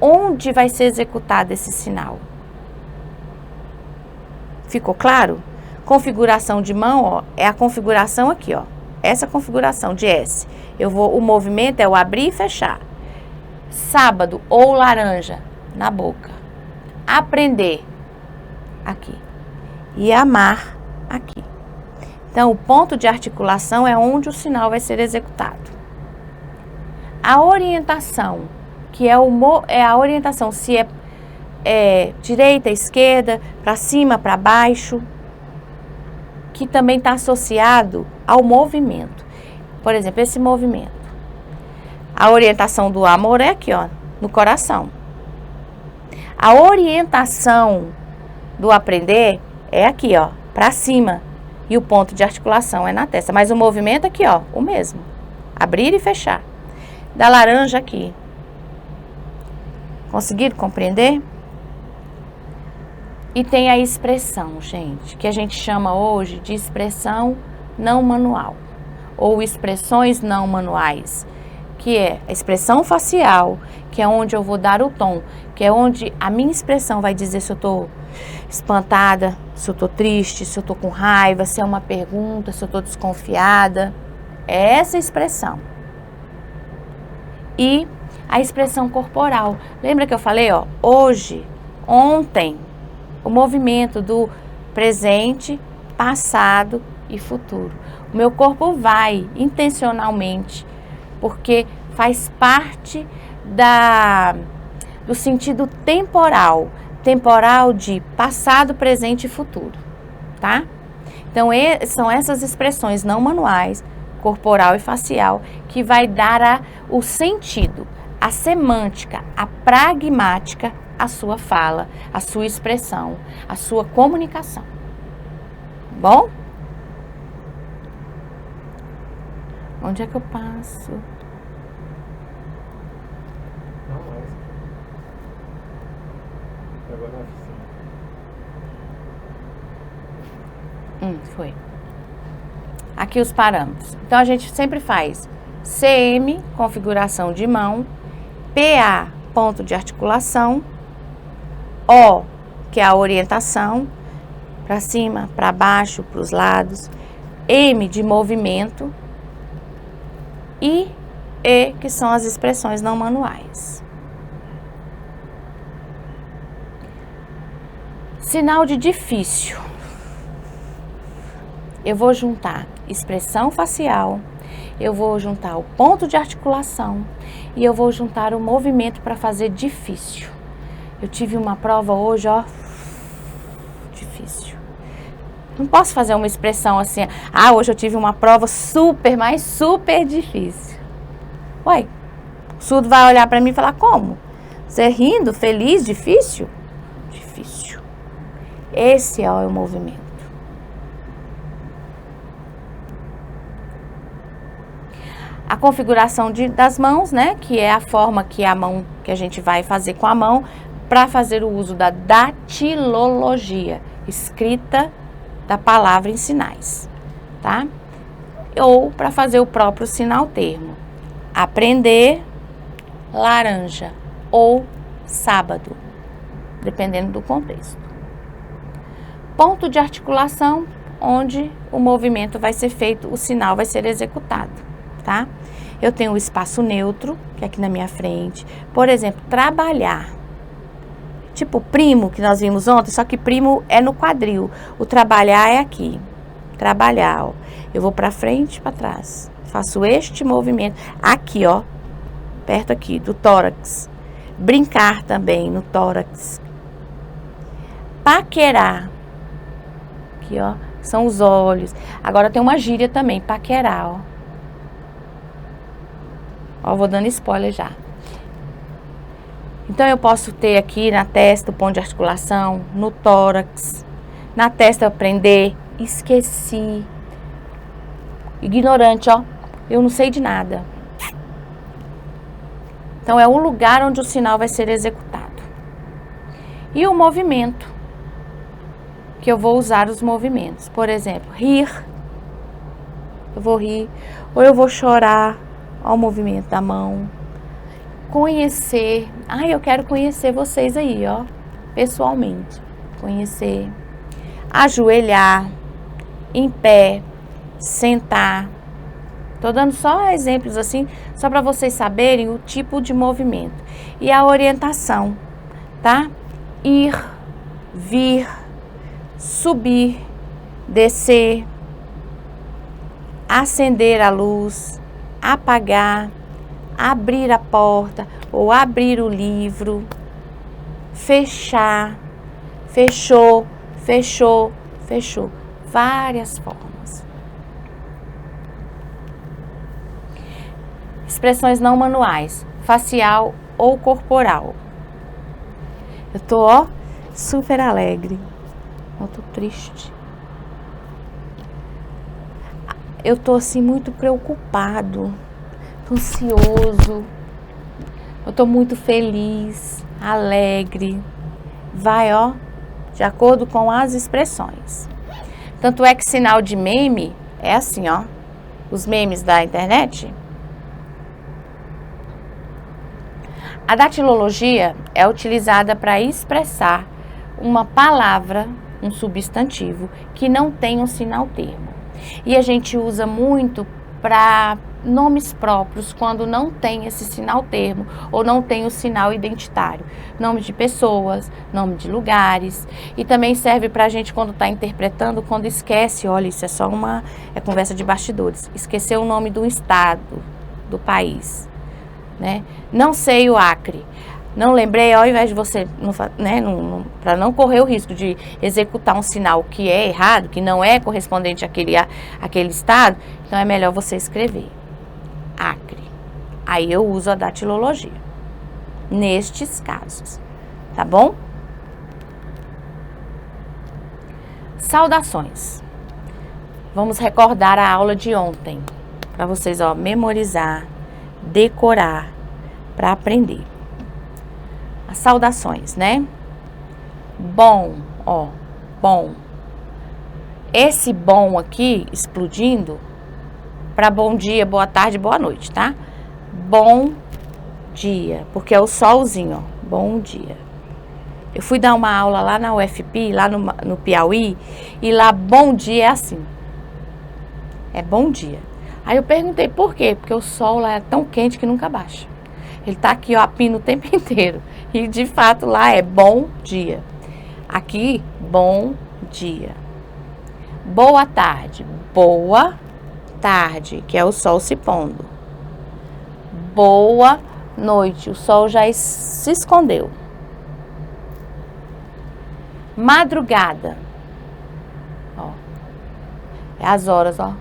B: onde vai ser executado esse sinal. Ficou claro? Configuração de mão, ó, é a configuração aqui, ó. Essa configuração de S. O movimento é o abrir e fechar. Sábado ou laranja, na boca. Aprender, aqui. E amar, aqui. Então, o ponto de articulação é onde o sinal vai ser executado. A orientação que é a orientação, se é direita, esquerda, para cima, para baixo, que também está associado ao movimento. Por exemplo, esse movimento. A orientação do amor é aqui, ó, no coração. A orientação do aprender é aqui, ó, para cima. E o ponto de articulação é na testa. Mas o movimento aqui, ó, o mesmo. Abrir e fechar. Da laranja aqui. Conseguiram compreender? E tem a expressão, gente, que a gente chama hoje de expressão não manual. Ou expressões não manuais. Que é a expressão facial, que é onde eu vou dar o tom. Que é onde a minha expressão vai dizer se eu estou espantada, se eu estou triste, se eu estou com raiva, se é uma pergunta, se eu estou desconfiada. É essa expressão. E a expressão corporal. Lembra que eu falei, ó, hoje, ontem, o movimento do presente, passado e futuro. O meu corpo vai intencionalmente, porque faz parte do sentido temporal. Temporal de passado, presente e futuro, tá? Então, são essas expressões não manuais, corporal e facial, que vai dar o sentido, a semântica, a pragmática, a sua fala, a sua expressão, a sua comunicação. Bom? Onde é que eu passo?
C: Não, mas... Agora na oficina.
B: Foi. Aqui os parâmetros. Então, a gente sempre faz CM, configuração de mão, PA, ponto de articulação, O, que é a orientação, para cima, para baixo, para os lados, M, de movimento, e E, que são as expressões não manuais. Sinal de difícil. Eu vou juntar expressão facial, eu vou juntar o ponto de articulação e eu vou juntar o movimento para fazer difícil. Eu tive uma prova hoje, ó, difícil. Não posso fazer uma expressão assim, hoje eu tive uma prova super, mas super difícil. Ué, o surdo vai olhar para mim e falar, como? Você rindo, feliz, difícil? Difícil. Esse é o movimento. A configuração das mãos, né, que é a forma que a gente vai fazer com a mão para fazer o uso da datilologia, escrita da palavra em sinais, tá? Ou para fazer o próprio sinal termo. Aprender, laranja ou sábado, dependendo do contexto. Ponto de articulação, onde o movimento vai ser feito, o sinal vai ser executado, tá? Eu tenho o espaço neutro, que é aqui na minha frente. Por exemplo, trabalhar. Tipo primo, que nós vimos ontem, só que primo é no quadril. O trabalhar é aqui. Trabalhar, ó. Eu vou pra frente e pra trás. Faço este movimento. Aqui, ó. Perto aqui, do tórax. Brincar também no tórax. Paquerar. Aqui, ó. São os olhos. Agora tem uma gíria também, paquerar, ó. Ó, vou dando spoiler já. Então, eu posso ter aqui na testa o ponto de articulação, no tórax. Na testa, eu aprender, esqueci. Ignorante, ó. Eu não sei de nada. Então, é o lugar onde o sinal vai ser executado. E o movimento, que eu vou usar os movimentos. Por exemplo, rir. Eu vou rir. Ou eu vou chorar. Olha o movimento da mão. Conhecer. Eu quero conhecer vocês aí, ó. Pessoalmente. Conhecer. Ajoelhar. Em pé. Sentar. Tô dando só exemplos assim, só para vocês saberem o tipo de movimento. E a orientação, tá? Ir, vir, subir, descer, acender a luz, apagar, abrir a porta, ou abrir o livro, fechar, fechou, fechou, fechou. Várias formas. Expressões não manuais, facial ou corporal. Eu tô, ó, super alegre. Eu tô triste. Eu tô assim muito preocupado, tô ansioso. Eu tô muito feliz, alegre. Vai, ó, de acordo com as expressões. Tanto é que sinal de meme é assim, ó. Os memes da internet. A datilologia é utilizada para expressar uma palavra, um substantivo, que não tem um sinal termo. E a gente usa muito para nomes próprios quando não tem esse sinal termo ou não tem o sinal identitário. Nome de pessoas, nome de lugares. E também serve para a gente quando está interpretando, quando esquece, olha, isso é só é conversa de bastidores. Esqueceu o nome do estado, do país. Né? Não sei o Acre. Não lembrei, ao invés de você, né, para não correr o risco de executar um sinal que é errado, que não é correspondente àquele estado, então é melhor você escrever Acre. Aí eu uso a datilologia nestes casos, tá bom? Saudações. Vamos recordar a aula de ontem, para vocês, ó, memorizar, decorar, para aprender. As saudações, né? Bom, ó, bom. Esse bom aqui, explodindo, para bom dia, boa tarde, boa noite, tá? Bom dia, porque é o solzinho, ó, bom dia. Eu fui dar uma aula lá na UFP, lá no Piauí, e lá bom dia é assim. É bom dia. Aí eu perguntei por quê? Porque o sol lá é tão quente que nunca baixa. Ele tá aqui, ó, a pino o tempo inteiro. E de fato lá é bom dia. Aqui, bom dia. Boa tarde. Boa tarde, que é o sol se pondo. Boa noite, o sol já se escondeu. Madrugada. Ó. É as horas, ó.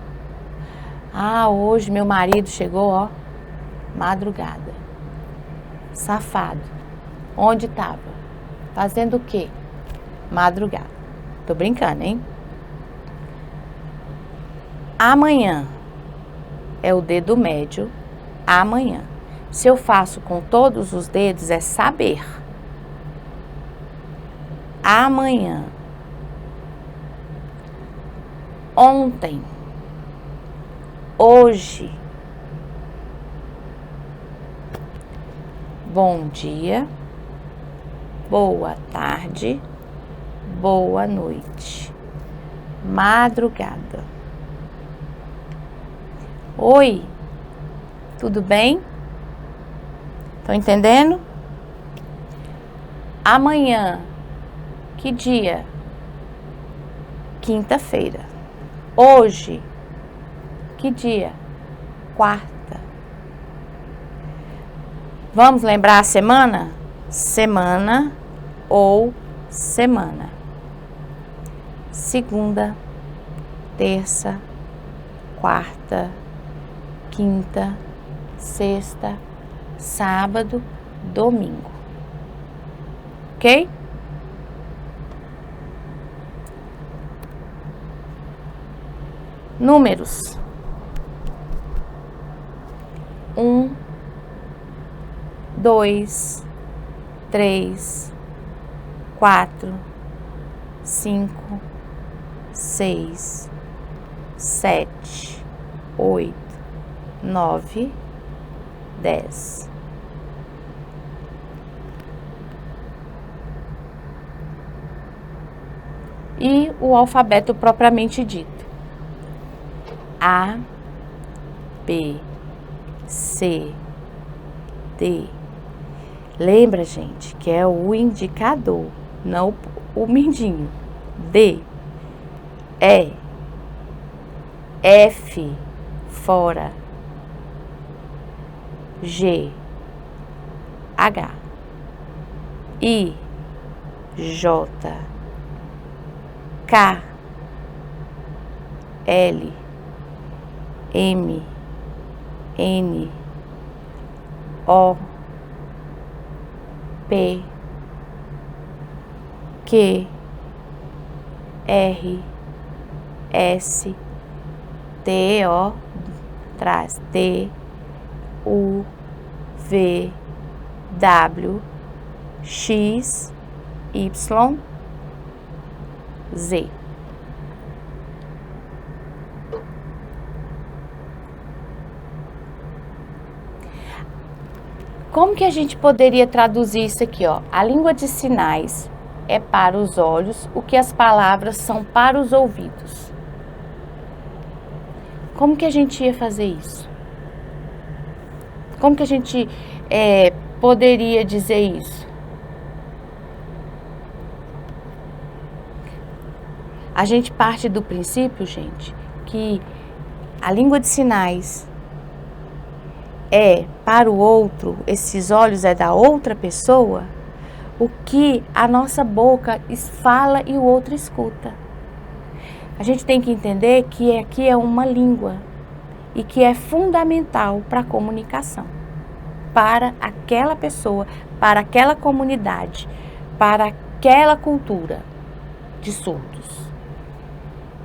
B: Ah, hoje meu marido chegou, ó. Madrugada. Safado. Onde estava? Fazendo o quê? Madrugada. Tô brincando, hein? Amanhã. É o dedo médio. Amanhã. Se eu faço com todos os dedos, é saber. Amanhã. Ontem. Hoje. Bom dia, boa tarde, boa noite, madrugada. Oi, tudo bem? Estão entendendo? Amanhã, que dia? Quinta-feira. Hoje, que dia? Quarta. Vamos lembrar a semana? Semana ou semana. Segunda, terça, quarta, quinta, sexta, sábado, domingo. Ok? Números. 1, 2, 3, 4, 5, 6, 7, 8, 9, 10. E o alfabeto propriamente dito. A, B, C, D. Lembra, gente, que é o indicador, não o mindinho. D, E, F, fora, G, H I J K L M N O P Q R S T O traz T U V W X Y Z. Como que a gente poderia traduzir isso aqui, ó? A língua de sinais é para os olhos o que as palavras são para os ouvidos. Como que a gente ia fazer isso? Como que a gente poderia dizer isso? A gente parte do princípio, gente, que a língua de sinais é para o outro, esses olhos é da outra pessoa, o que a nossa boca fala e o outro escuta. A gente tem que entender que aqui é uma língua e que é fundamental para a comunicação, para aquela pessoa, para aquela comunidade, para aquela cultura de surdos.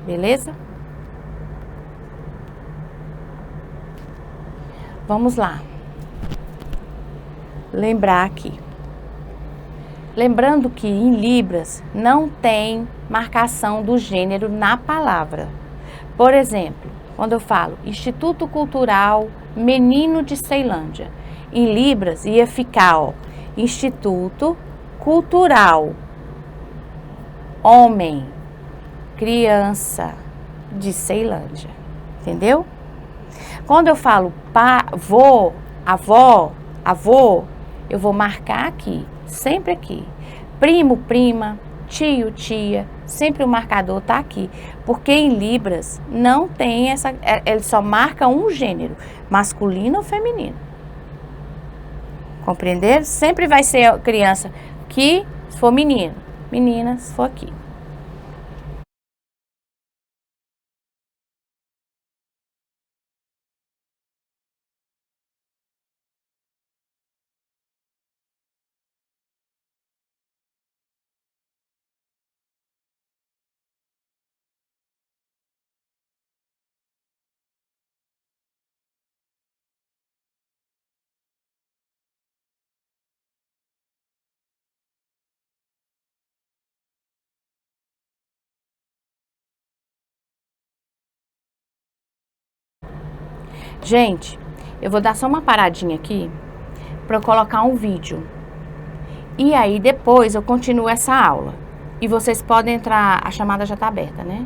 B: Beleza? Vamos lá. Lembrar aqui. Lembrando que em Libras não tem marcação do gênero na palavra. Por exemplo, quando eu falo Instituto Cultural Menino de Ceilândia, em Libras ia ficar, ó, Instituto Cultural Homem, Criança de Ceilândia. Entendeu? Quando eu falo vô, avô, eu vou marcar aqui, sempre aqui. Primo, prima, tio, tia, sempre o marcador tá aqui. Porque em Libras não tem essa, ele só marca um gênero, masculino ou feminino. Compreenderam? Sempre vai ser criança aqui, se for menino, menina, se for aqui. Gente, eu vou dar só uma paradinha aqui para eu colocar um vídeo. E aí depois eu continuo essa aula. E vocês podem entrar, a chamada já tá aberta, né?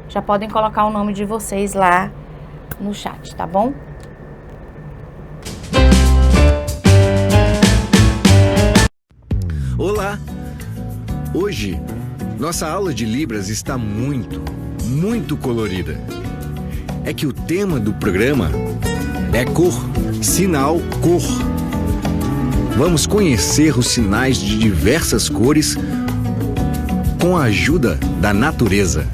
B: Já podem colocar o nome de vocês lá no chat, tá bom?
D: Olá! Hoje, nossa aula de Libras está muito colorida. É que o tema do programa é cor, sinal, cor. Vamos conhecer os sinais de diversas cores com a ajuda da natureza.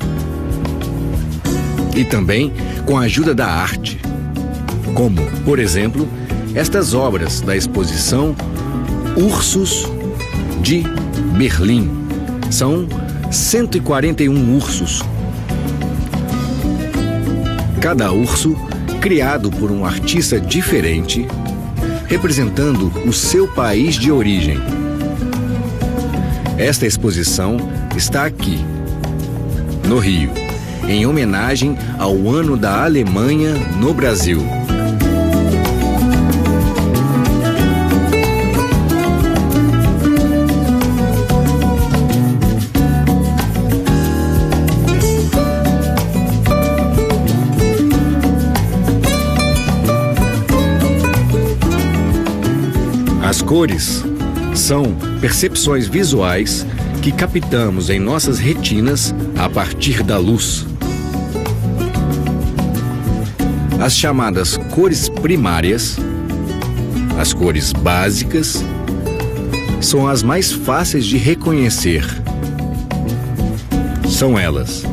D: E também com a ajuda da arte. Como, por exemplo, estas obras da exposição Ursos de Berlim. São 141 ursos. Cada urso criado por um artista diferente, representando o seu país de origem. Esta exposição está aqui, no Rio, em homenagem ao Ano da Alemanha no Brasil. As cores são percepções visuais que captamos em nossas retinas a partir da luz. As chamadas cores primárias, As cores básicas são as mais fáceis de reconhecer. São elas: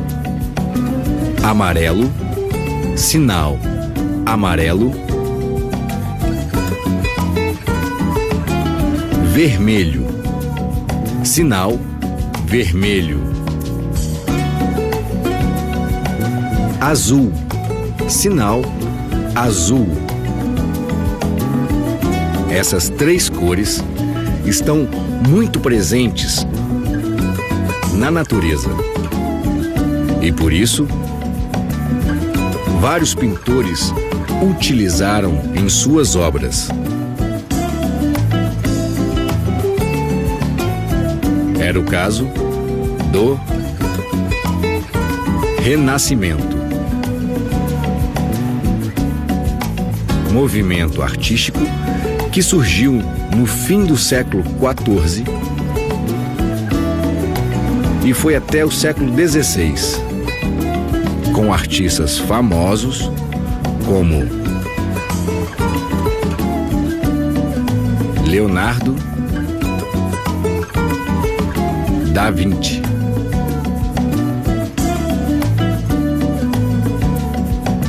D: amarelo, sinal amarelo, vermelho, sinal vermelho, azul, sinal azul. Essas três cores estão muito presentes na natureza. E por isso, vários pintores utilizaram em suas obras. Era o caso do Renascimento, movimento artístico que surgiu no fim do século XIV e foi até o século XVI, com artistas famosos como Leonardo da Vinci,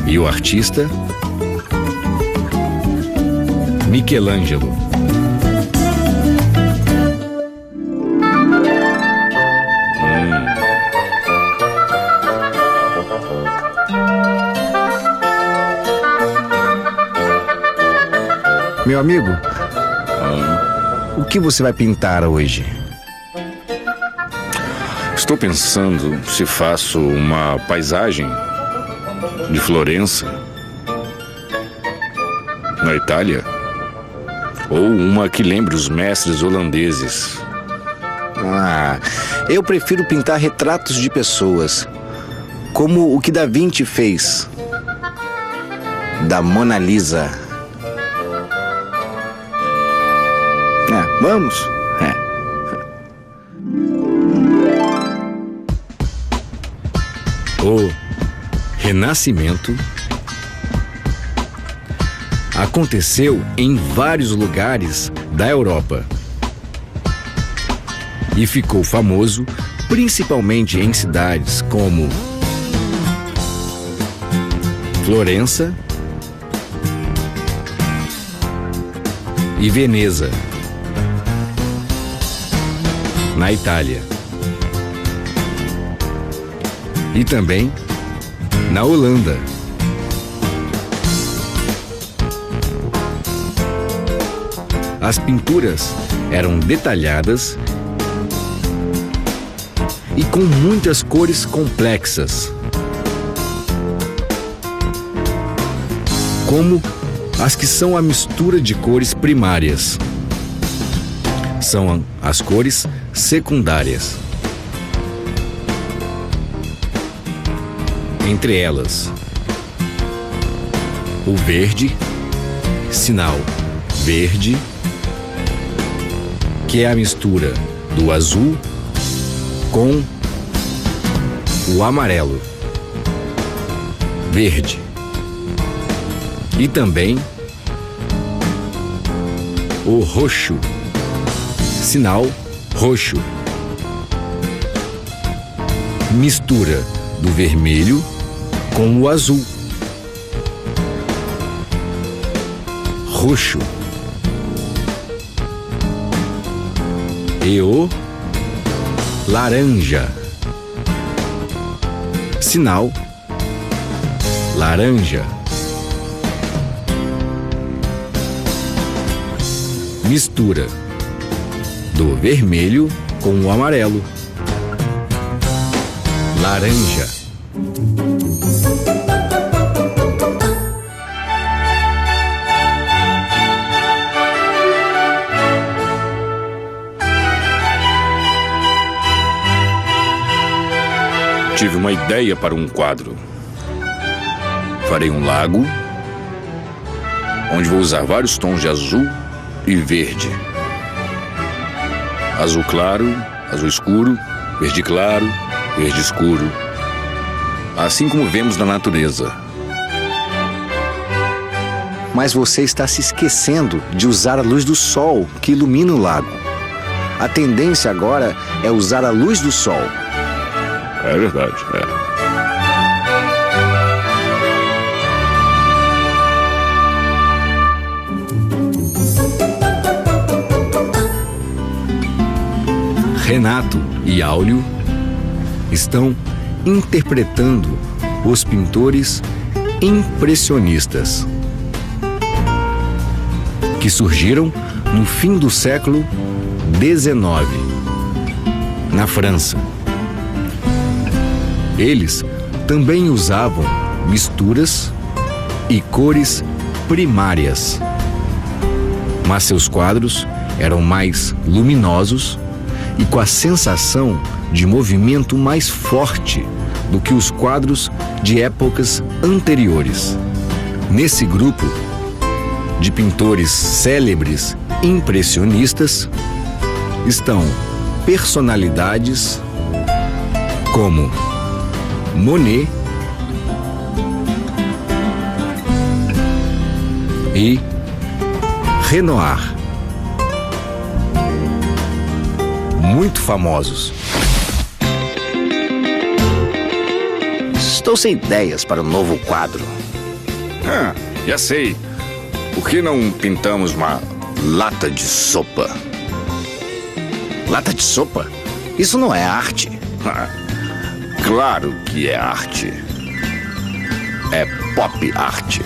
D: e o artista Michelangelo. Meu amigo, o que você vai pintar hoje?
E: Estou pensando se faço uma paisagem de Florença, na Itália, ou uma que lembre os mestres holandeses.
D: Eu prefiro pintar retratos de pessoas, como o que Da Vinci fez da Mona Lisa. Vamos? O Renascimento aconteceu em vários lugares da Europa e ficou famoso principalmente em cidades como Florença e Veneza, na Itália, e também na Holanda. As pinturas eram detalhadas e com muitas cores complexas, como as que são a mistura de cores primárias. São as cores secundárias. Entre elas, o verde, sinal verde, que é a mistura do azul com o amarelo, verde, e também o roxo, sinal roxo, mistura do vermelho com o azul, roxo, e o laranja, sinal laranja, mistura do vermelho com o amarelo, laranja.
E: Tive uma ideia para um quadro. Farei um lago, onde vou usar vários tons de azul e verde. Azul claro, azul escuro, verde claro, verde escuro. Assim como vemos na natureza.
D: mas você está se esquecendo de usar a luz do sol que ilumina o lago. A tendência agora é usar a luz do sol.
E: É verdade,
D: Renato e Áureo estão interpretando os pintores impressionistas que surgiram no fim do século XIX, na França. Eles também usavam misturas e cores primárias, mas seus quadros eram mais luminosos e com a sensação de movimento mais forte do que os quadros de épocas anteriores. Nesse grupo de pintores célebres impressionistas estão personalidades como Monet e Renoir, muito famosos.
F: Estou sem ideias para um novo quadro.
E: Já sei. Por que não pintamos uma lata de sopa?
F: Lata de sopa? Isso não é arte.
E: Claro que é arte. É pop art.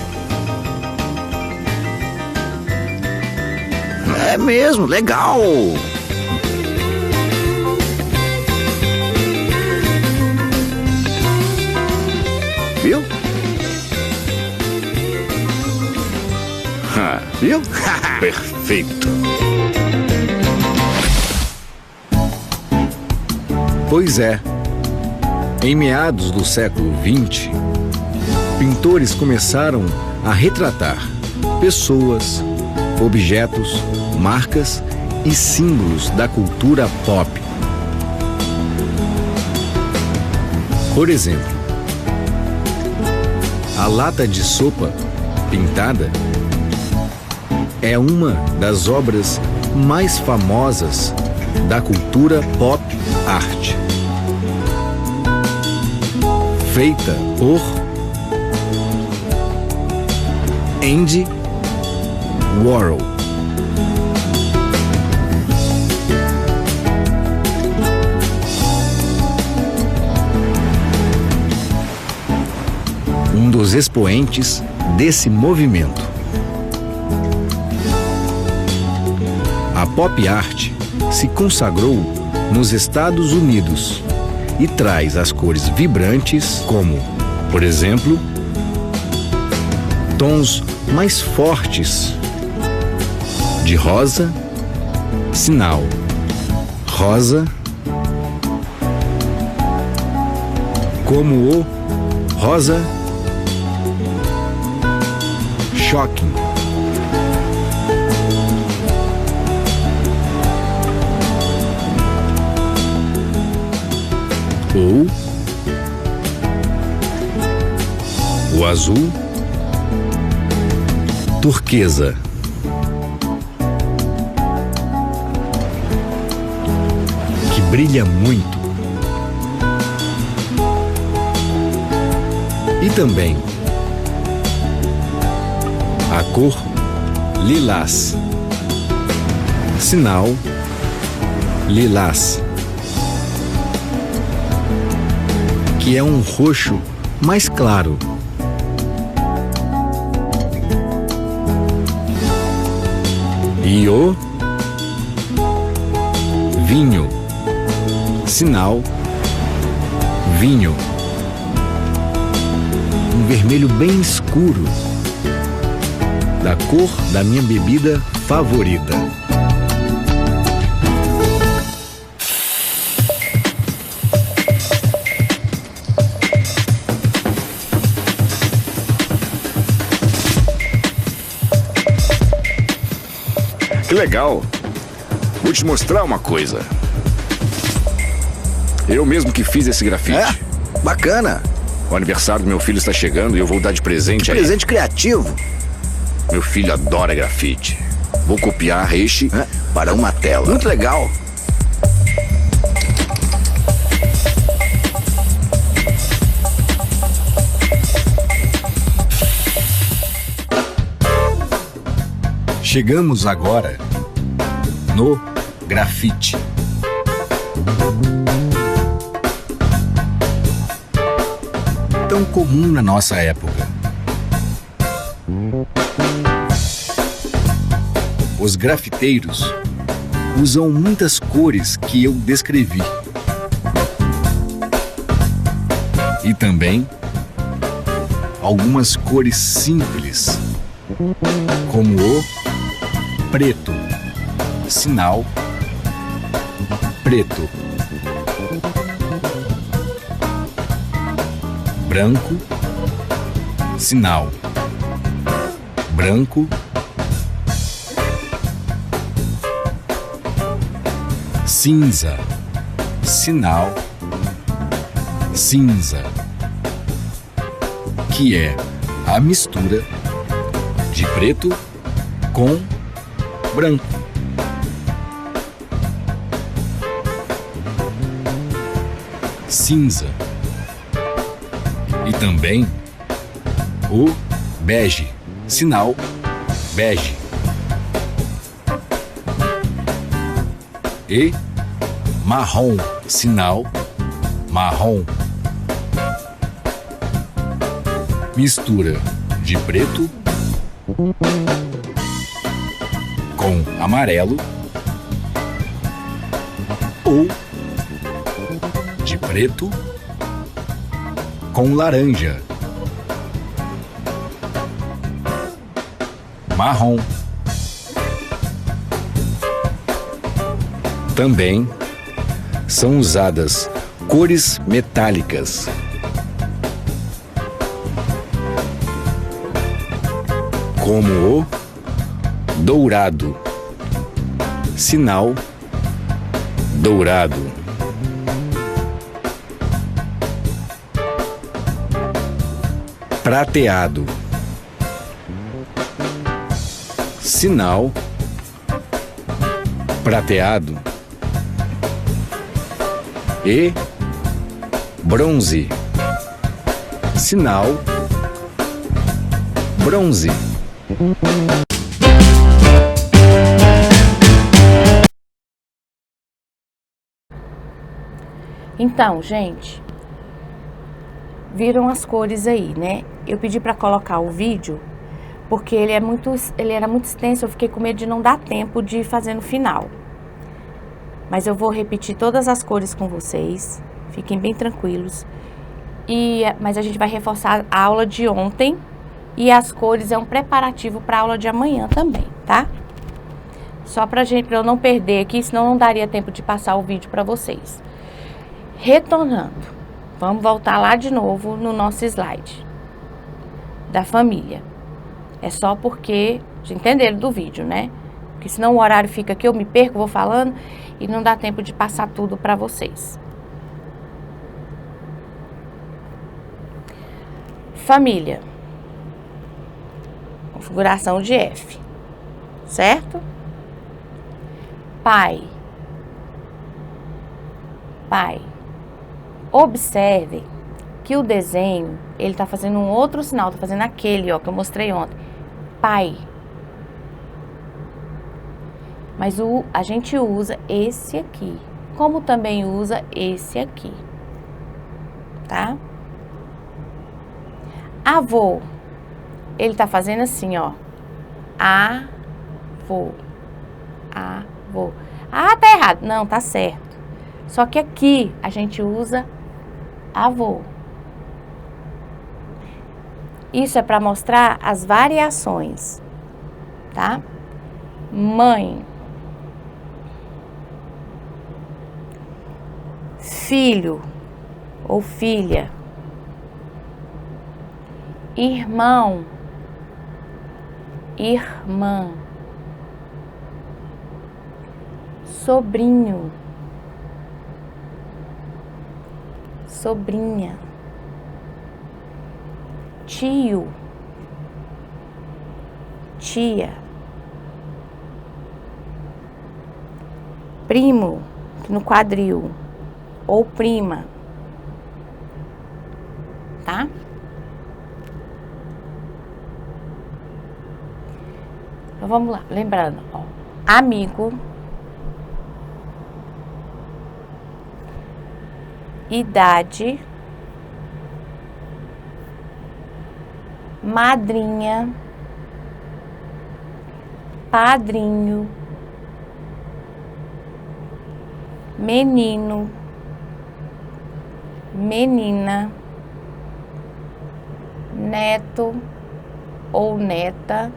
F: É mesmo, legal. Viu?
E: Viu? Perfeito.
D: Pois é, em meados do século XX, pintores começaram a retratar pessoas, objetos, marcas e símbolos da cultura pop. Por exemplo, a lata de sopa pintada é uma das obras mais famosas da cultura pop art, feita por Andy Warhol. Um dos expoentes desse movimento. A pop art se consagrou nos Estados Unidos e traz as cores vibrantes como, por exemplo, tons mais fortes de rosa, sinal, rosa, como o rosa shocking, ou o azul turquesa. Que brilha muito. E também a cor lilás. Sinal lilás, que é um roxo mais claro. E o vinho, sinal vinho, um vermelho bem escuro, da cor da minha bebida favorita.
E: Que legal. Vou te mostrar uma coisa. Eu mesmo que fiz esse grafite.
F: É? Bacana.
E: O aniversário do meu filho está chegando e eu vou dar de presente a ele.
F: Presente criativo.
E: Meu filho adora grafite.
F: Vou copiar este para uma tela.
E: Muito legal.
D: Chegamos agora no grafite. Tão comum na nossa época. Os grafiteiros usam muitas cores que eu descrevi. E também algumas cores simples, como o preto, sinal preto, branco, sinal branco, cinza, sinal cinza, que é a mistura de preto com branco. Cinza. E também o bege, sinal bege. E marrom, sinal marrom. Mistura de preto com amarelo ou de preto com laranja, marrom. Também são usadas cores metálicas, como o dourado, sinal dourado. Prateado, sinal prateado. E bronze, sinal bronze.
B: Então, gente, viram as cores aí, né? Eu pedi para colocar o vídeo porque ele era muito extenso, eu fiquei com medo de não dar tempo de fazer no final. Mas eu vou repetir todas as cores com vocês, fiquem bem tranquilos. Mas a gente vai reforçar a aula de ontem e as cores é um preparativo para a aula de amanhã também, tá? Só pra eu não perder aqui, senão não daria tempo de passar o vídeo para vocês. Retornando, vamos voltar lá de novo no nosso slide da família. É só porque, já entenderam do vídeo, né? Porque senão o horário fica aqui, eu me perco, vou falando e não dá tempo de passar tudo para vocês. Família. Configuração de F, certo? Pai. Pai. Observem que o desenho, ele tá fazendo um outro sinal, tá fazendo aquele, ó, que eu mostrei ontem. Pai. Mas a gente usa esse aqui, como também usa esse aqui, tá? Avô. Ele tá fazendo assim, ó. Avô. Avô. Ah, tá errado. Não, tá certo. Só que aqui a gente usa avô. Isso é para mostrar as variações, tá? Mãe. Filho ou filha. Irmão. Irmã. Sobrinho. Sobrinha. Tio. tia, primo no quadril ou prima, tá? Então vamos lá, lembrando, ó, amigo, idade, madrinha, padrinho, menino, menina, neto ou neta,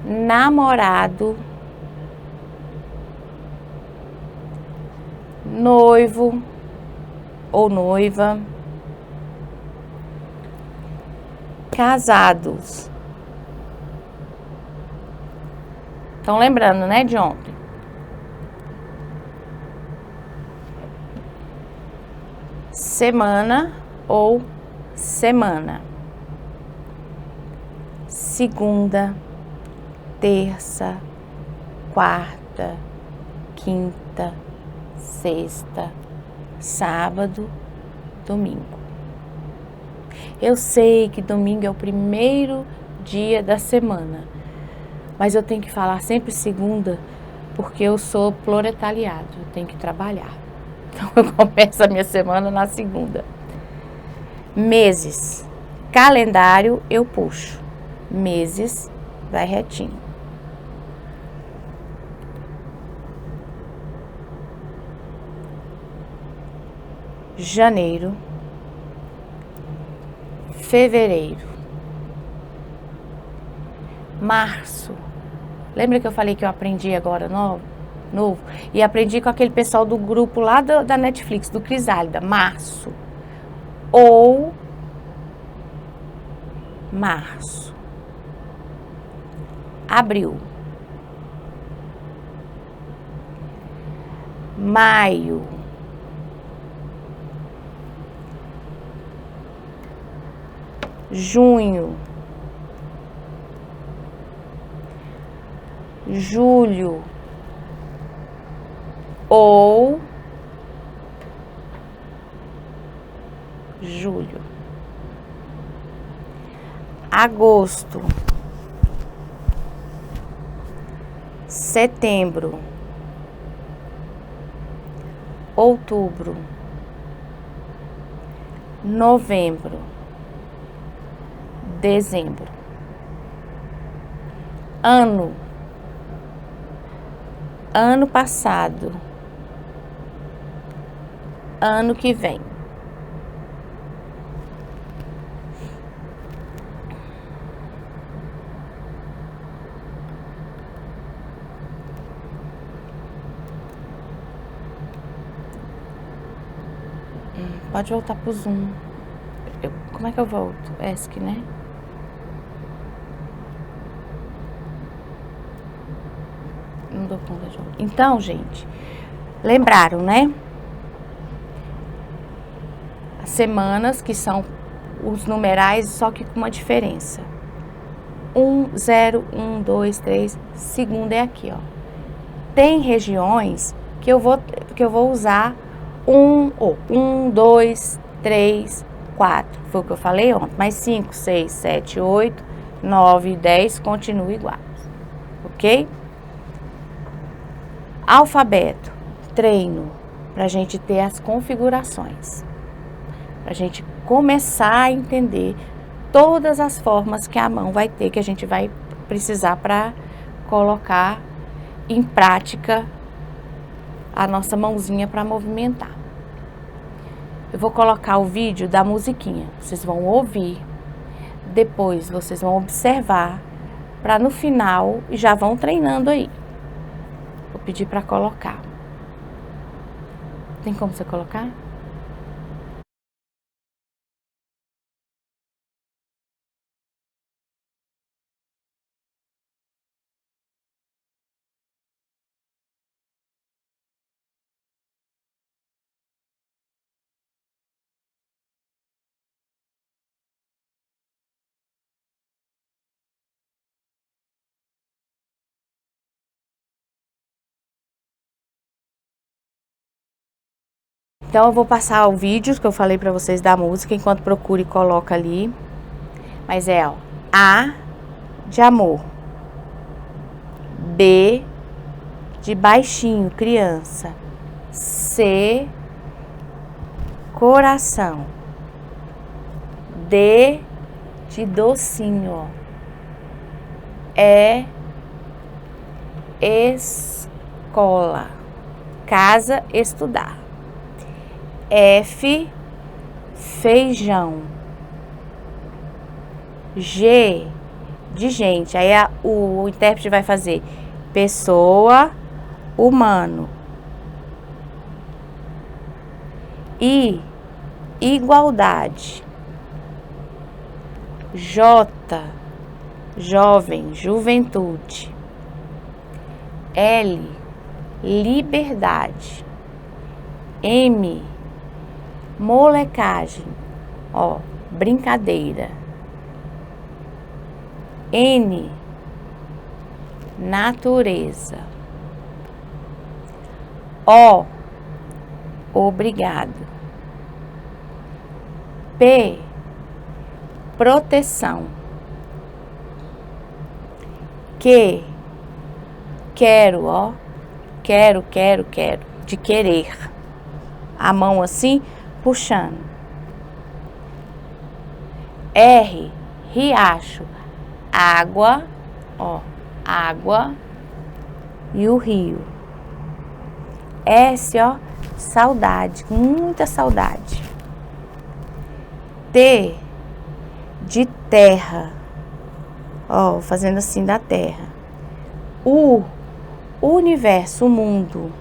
B: namorado, noivo ou noiva, casados. Estão lembrando, né, de ontem? Semana ou semana. Segunda, terça, quarta, quinta, sexta, sábado, domingo. Eu sei que domingo é o primeiro dia da semana, mas eu tenho que falar sempre segunda, porque eu sou proletariado, eu tenho que trabalhar. Então eu começo a minha semana na segunda. Meses. Calendário eu puxo. Meses vai retinho. Janeiro, fevereiro, março. Lembra que eu falei que eu aprendi agora novo? E aprendi com aquele pessoal do grupo lá da Netflix, do Crisálida. Março. Ou março. Abril. Maio. Junho. Julho. Ou julho. Agosto. Setembro. Outubro. Novembro. Dezembro. Ano. Ano passado. Ano que vem. Pode voltar pro Zoom. Como é que eu volto? ESC, né? Não dou conta de voltar. Então, gente, lembraram, né? As semanas, que são os numerais, só que com uma diferença. 1, 0, 1, 2, 3. Segunda é aqui, ó. Tem regiões que eu vou usar 1, 2, 3, 4. Foi o que eu falei ontem. Mas 5, 6, 7, 8, 9 e 10 continuam iguais. Ok? Alfabeto. Treino. Pra gente ter as configurações. Pra gente começar a entender todas as formas que a mão vai ter, que a gente vai precisar para colocar em prática a nossa mãozinha para movimentar. Eu vou colocar o vídeo da musiquinha, vocês vão ouvir, depois vocês vão observar, para no final já vão treinando aí. Vou pedir para colocar. Tem como você colocar? Então eu vou passar o vídeo que eu falei pra vocês da música, enquanto procura e coloca ali. Mas é, ó, A de amor, B de baixinho, criança, C, coração, D de docinho, ó, E, escola, casa, estudar, F, feijão, G de gente. Aí o intérprete vai fazer pessoa, humano. I, igualdade. J, jovem, juventude. L, liberdade. M, molecagem, ó, brincadeira. N, natureza. O, obrigado. P, proteção. Q, quero, ó, quero, de querer. A mão assim, puxando. R, riacho, água, ó, água e o rio. S, ó, saudade, muita saudade. T, de terra, ó, fazendo assim da terra. U, universo, o mundo.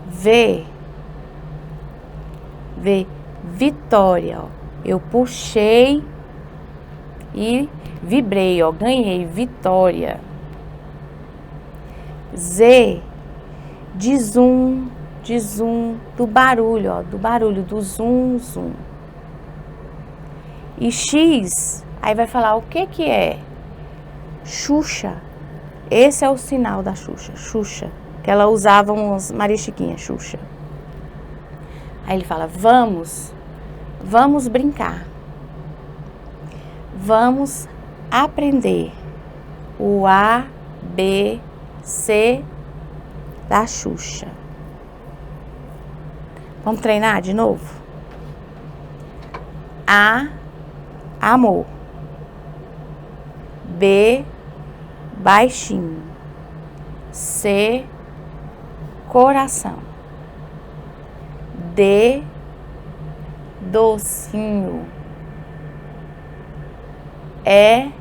B: V, vitória, ó. Eu puxei e vibrei, ó, ganhei, vitória. Z, de zoom, do barulho, ó, do zoom, zoom. E X, aí vai falar o que que é? Xuxa. Esse é o sinal da Xuxa, Xuxa, que ela usava umas Maria Chiquinha, Xuxa. Aí ele fala, vamos brincar. Vamos aprender o A, B, C da Xuxa. Vamos treinar de novo? A, amor. B, baixinho. C, coração. D, docinho. E,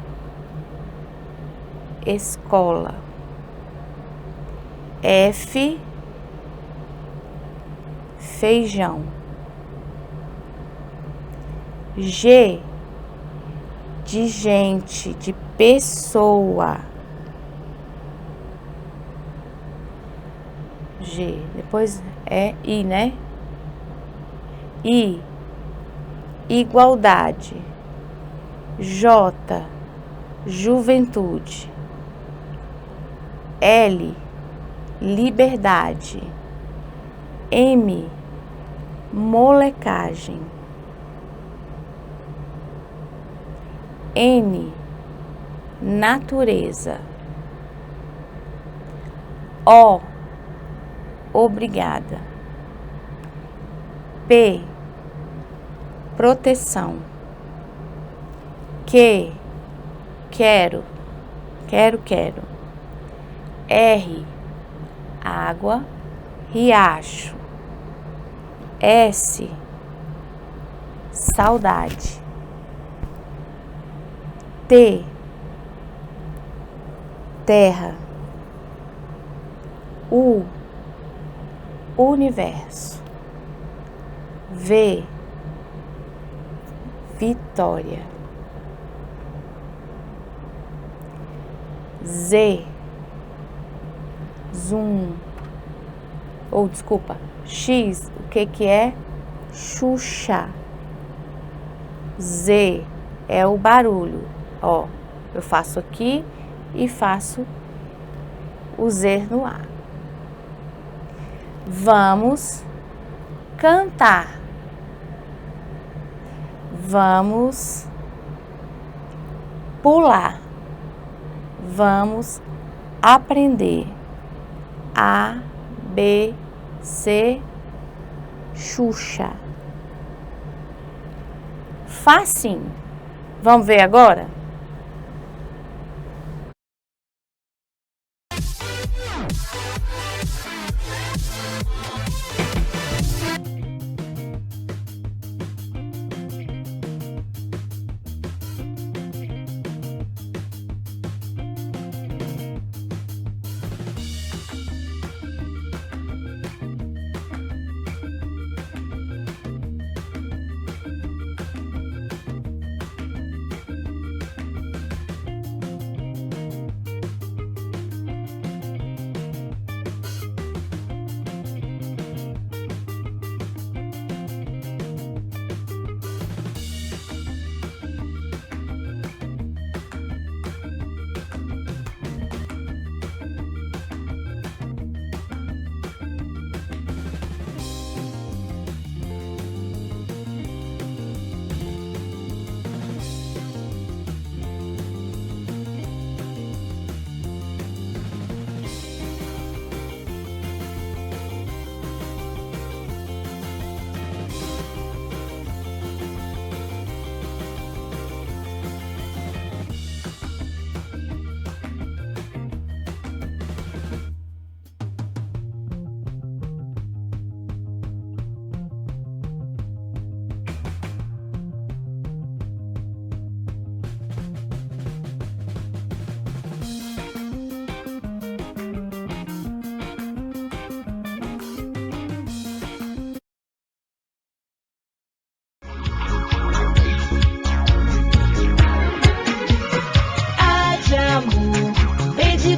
B: escola. F, feijão. G, de gente, de pessoa. G, depois é I, né? I, igualdade. J, juventude. L, liberdade. M, molecagem. N, natureza. O, obrigada. P, proteção. Q, quero. R, água, riacho. S, saudade. T, terra. U, universo. V, vitória. Z, zoom. Ou desculpa, X, o que que é? Xuxa. Z é o barulho. Ó, eu faço aqui e faço o Z no ar. Vamos cantar. Vamos pular. Vamos aprender. A, B, C, Xuxa. Facinho. Vamos ver agora?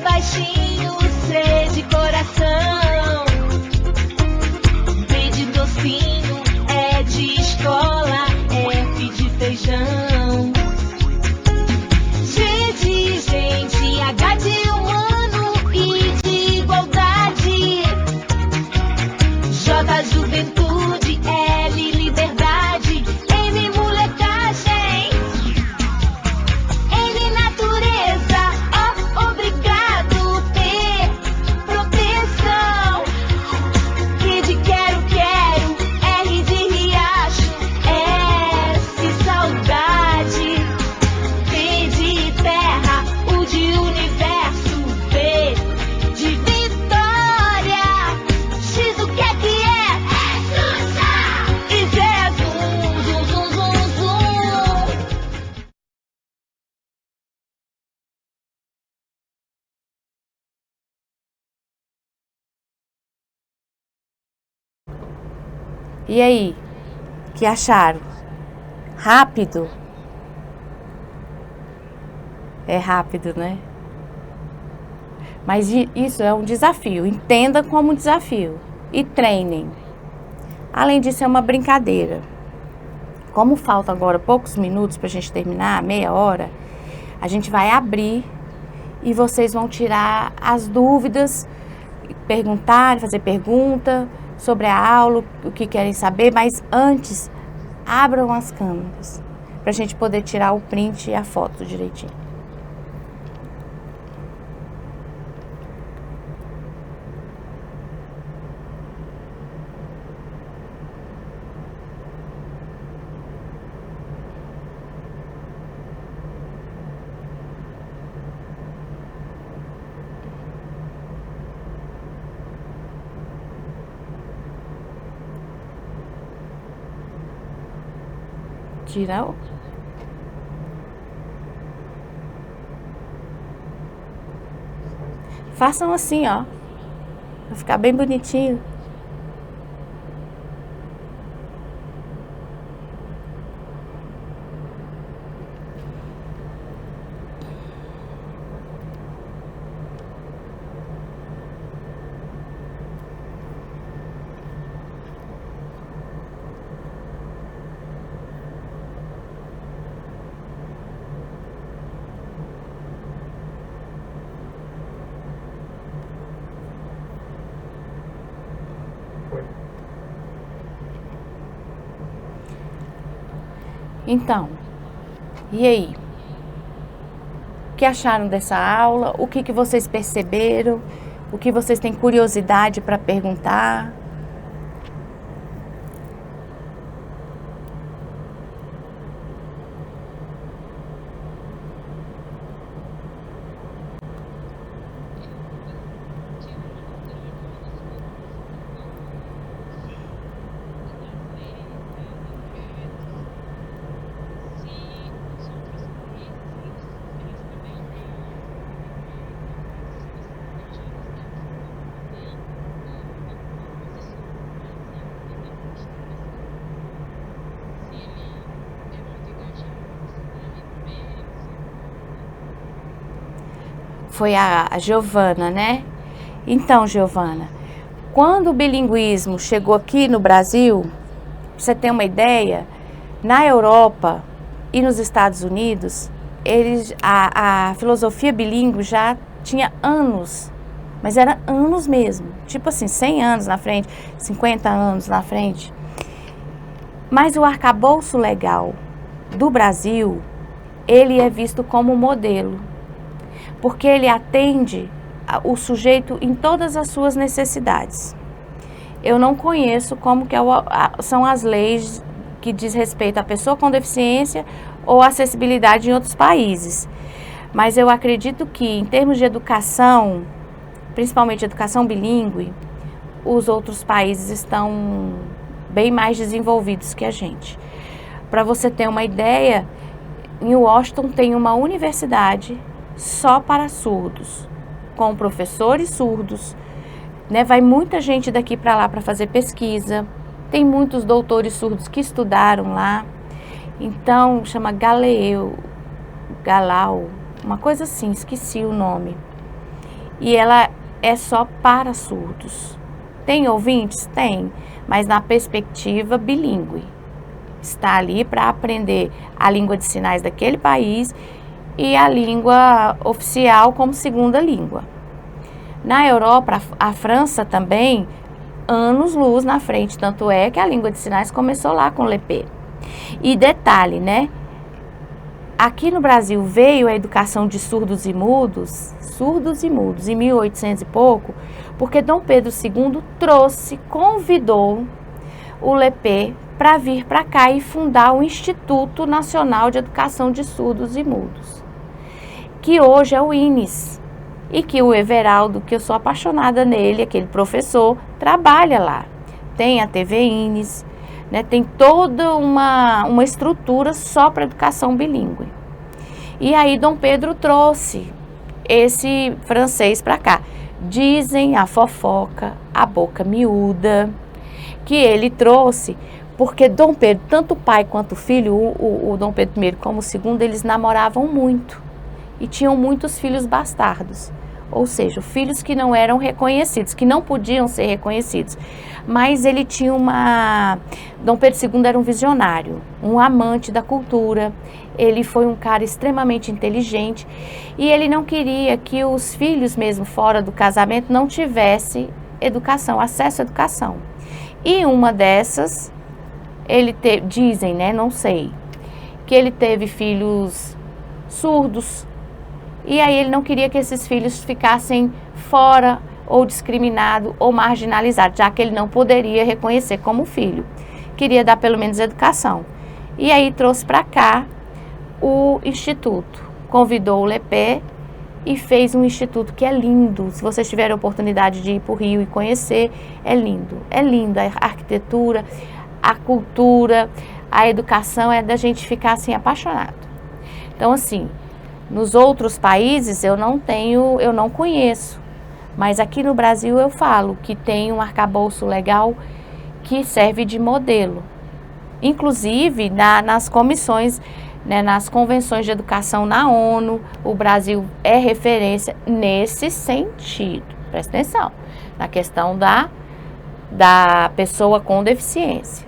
G: baixinho, C de coração, B de docinho, E de escola, F de feijão, G de gente, H de humano, I de igualdade, J juventude, L liberdade, M molecagem, N natureza, O obrigado, P proteção, Q de quero, R de riacho, S saudade, T de terra, U de universo, V de vitória, X o que é? Xuxa! E Z é zum, zum, zum, zum, zum.
B: E aí, o que acharam? Rápido? É rápido, né? Mas isso é um desafio. Entenda como um desafio e treinem. Além disso, é uma brincadeira. Como falta agora poucos minutos para a gente terminar, meia hora, a gente vai abrir e vocês vão tirar as dúvidas, perguntar, fazer pergunta sobre a aula, o que querem saber, mas antes, abram as câmeras para a gente poder tirar o print e a foto direitinho. Tirar o... Façam assim, ó. Vai ficar bem bonitinho. Então, e aí? O que acharam dessa aula? O que vocês perceberam? O que vocês têm curiosidade para perguntar? Foi a Giovana, né? Então, Giovana, quando o bilinguismo chegou aqui no Brasil, pra você ter uma ideia, na Europa e nos Estados Unidos, a filosofia bilíngue já tinha anos, mas era anos mesmo, tipo assim, 100 anos na frente, 50 anos na frente. Mas o arcabouço legal do Brasil, ele é visto como modelo, porque ele atende o sujeito em todas as suas necessidades. Eu não conheço como que são as leis que diz respeito à pessoa com deficiência ou acessibilidade em outros países, mas eu acredito que em termos de educação, principalmente educação bilíngue, os outros países estão bem mais desenvolvidos que a gente. Para você ter uma ideia, em Washington tem uma universidade só para surdos, com professores surdos, né? Vai muita gente daqui para lá para fazer pesquisa, tem muitos doutores surdos que estudaram lá, então chama Galau, uma coisa assim, esqueci o nome, e ela é só para surdos. Tem ouvintes? Tem, mas na perspectiva bilíngue, está ali para aprender a língua de sinais daquele país e a língua oficial como segunda língua. Na Europa, a França também, anos-luz na frente, tanto é que a língua de sinais começou lá com Lepé. E detalhe, né? Aqui no Brasil veio a educação de surdos e mudos, em 1800 e pouco, porque Dom Pedro II convidou o Lepé para vir para cá e fundar o Instituto Nacional de Educação de Surdos e Mudos, que hoje é o INES, e que o Everaldo, que eu sou apaixonada nele, aquele professor, trabalha lá. Tem a TV INES, né, tem toda uma estrutura só para educação bilíngue. E aí Dom Pedro trouxe esse francês para cá. Dizem a fofoca, a boca miúda, que ele trouxe porque Dom Pedro, tanto o pai quanto o filho, o Dom Pedro I como o segundo, eles namoravam muito e tinham muitos filhos bastardos, ou seja, filhos que não eram reconhecidos, que não podiam ser reconhecidos. Mas ele tinha Dom Pedro II era um visionário, um amante da cultura, ele foi um cara extremamente inteligente e ele não queria que os filhos, mesmo fora do casamento, não tivessem educação, acesso à educação. E uma dessas, dizem, né, não sei, que ele teve filhos surdos, e aí ele não queria que esses filhos ficassem fora ou discriminados ou marginalizados, já que ele não poderia reconhecer como filho. Queria dar pelo menos educação. E aí trouxe para cá o instituto, convidou o Lepé e fez um instituto que é lindo. Se vocês tiverem a oportunidade de ir para o Rio e conhecer, é lindo. É lindo a arquitetura, a cultura, a educação, é da gente ficar assim apaixonado. Então assim, nos outros países eu não conheço, mas aqui no Brasil eu falo que tem um arcabouço legal que serve de modelo. Inclusive nas comissões, né, nas convenções de educação na ONU, o Brasil é referência nesse sentido. Presta atenção, na questão da pessoa com deficiência,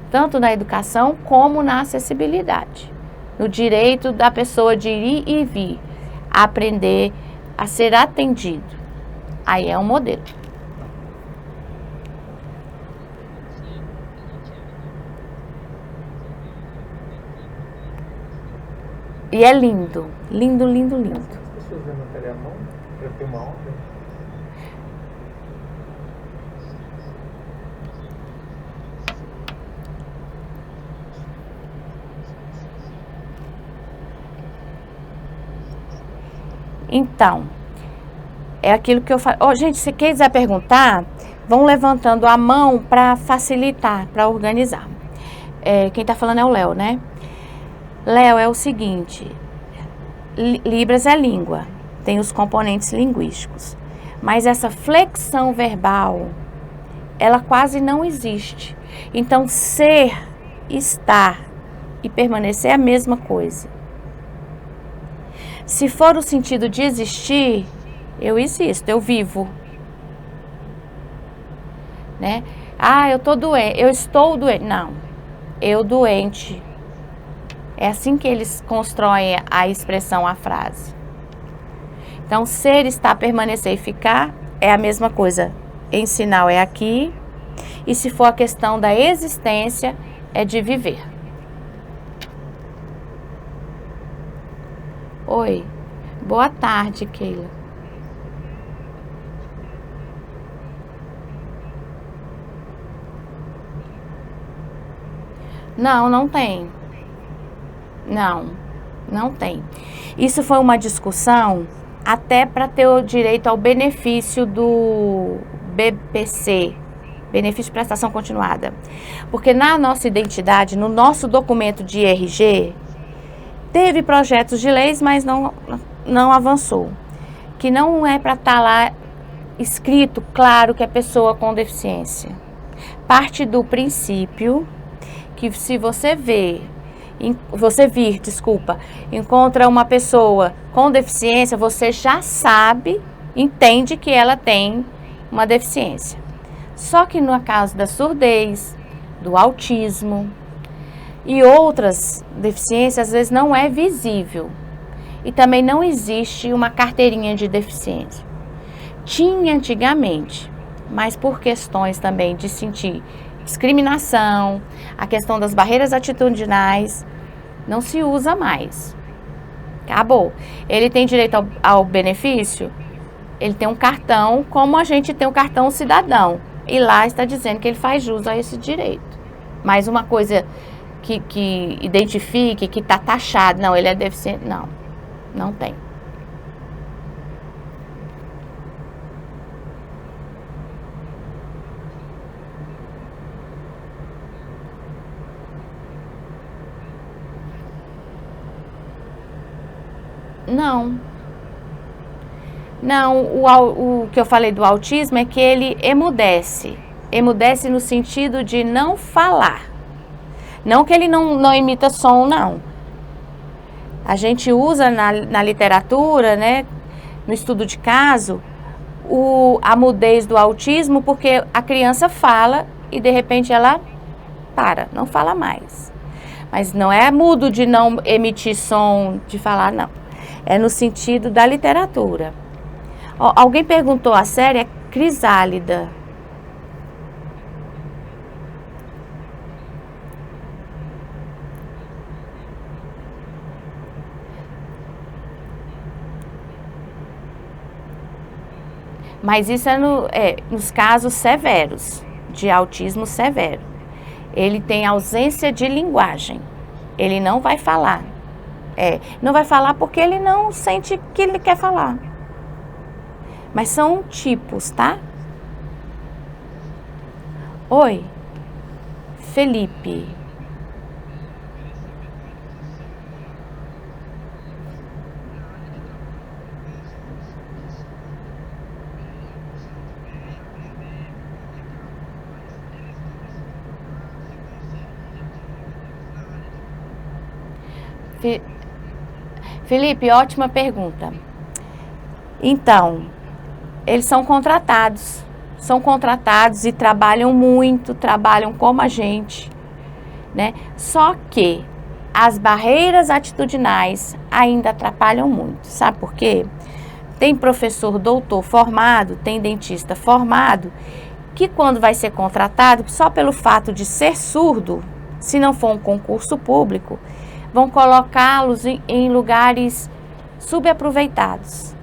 B: tanto na educação como na acessibilidade, no direito da pessoa de ir e vir, aprender a ser atendido. Aí é um modelo. E é lindo, lindo, lindo, lindo.
C: As pessoas levantarem a mão para ter uma ordem?
B: Então, é aquilo que eu falo. Oh, gente, se quiser perguntar, vão levantando a mão para facilitar, para organizar. Quem está falando é o Léo, né? Léo, é o seguinte, Libras é língua, tem os componentes linguísticos, mas essa flexão verbal, ela quase não existe. Então, ser, estar e permanecer é a mesma coisa. Se for o sentido de existir, eu existo, eu vivo. Né? Ah, eu tô doente, eu estou doente. Não, eu doente. É assim que eles constroem a expressão, a frase. Então, ser, estar, permanecer e ficar é a mesma coisa. Em sinal é aqui. E se for a questão da existência, é de viver. Oi, boa tarde, Keila. Não, não tem. Não tem. Isso foi uma discussão até para ter o direito ao benefício do BPC, benefício de prestação continuada. Porque na nossa identidade, no nosso documento de RG, teve projetos de leis, mas não avançou. Que não é para estar lá escrito, claro, que é pessoa com deficiência. Parte do princípio que se você encontra uma pessoa com deficiência, você já sabe, entende que ela tem uma deficiência. Só que no caso da surdez, do autismo e outras deficiências, às vezes não é visível. E também não existe uma carteirinha de deficiência. Tinha antigamente, mas por questões também de sentir discriminação, a questão das barreiras atitudinais, não se usa mais. Acabou. Ele tem direito ao benefício? Ele tem um cartão, como a gente tem o cartão cidadão. E lá está dizendo que ele faz jus a esse direito. Mas uma coisa que identifique, que está taxado, não, ele é deficiente, não tem. Não, o que eu falei do autismo é que ele emudece. Emudece no sentido de não falar. Não que ele não imita som, não. A gente usa na literatura, né, no estudo de caso, a mudez do autismo, porque a criança fala e de repente ela não fala mais. Mas não é mudo de não emitir som, de falar, não. É no sentido da literatura. Alguém perguntou, a série é crisálida. Mas isso é nos casos severos, de autismo severo. Ele tem ausência de linguagem. Ele não vai falar. Não vai falar porque ele não sente que ele quer falar. Mas são tipos, tá? Oi, Felipe. Felipe, ótima pergunta. Então, eles são contratados e trabalham muito, trabalham como a gente, né? Só que as barreiras atitudinais ainda atrapalham muito. Sabe por quê? Tem professor doutor formado, tem dentista formado, que quando vai ser contratado, só pelo fato de ser surdo, se não for um concurso público, vão colocá-los em lugares subaproveitados.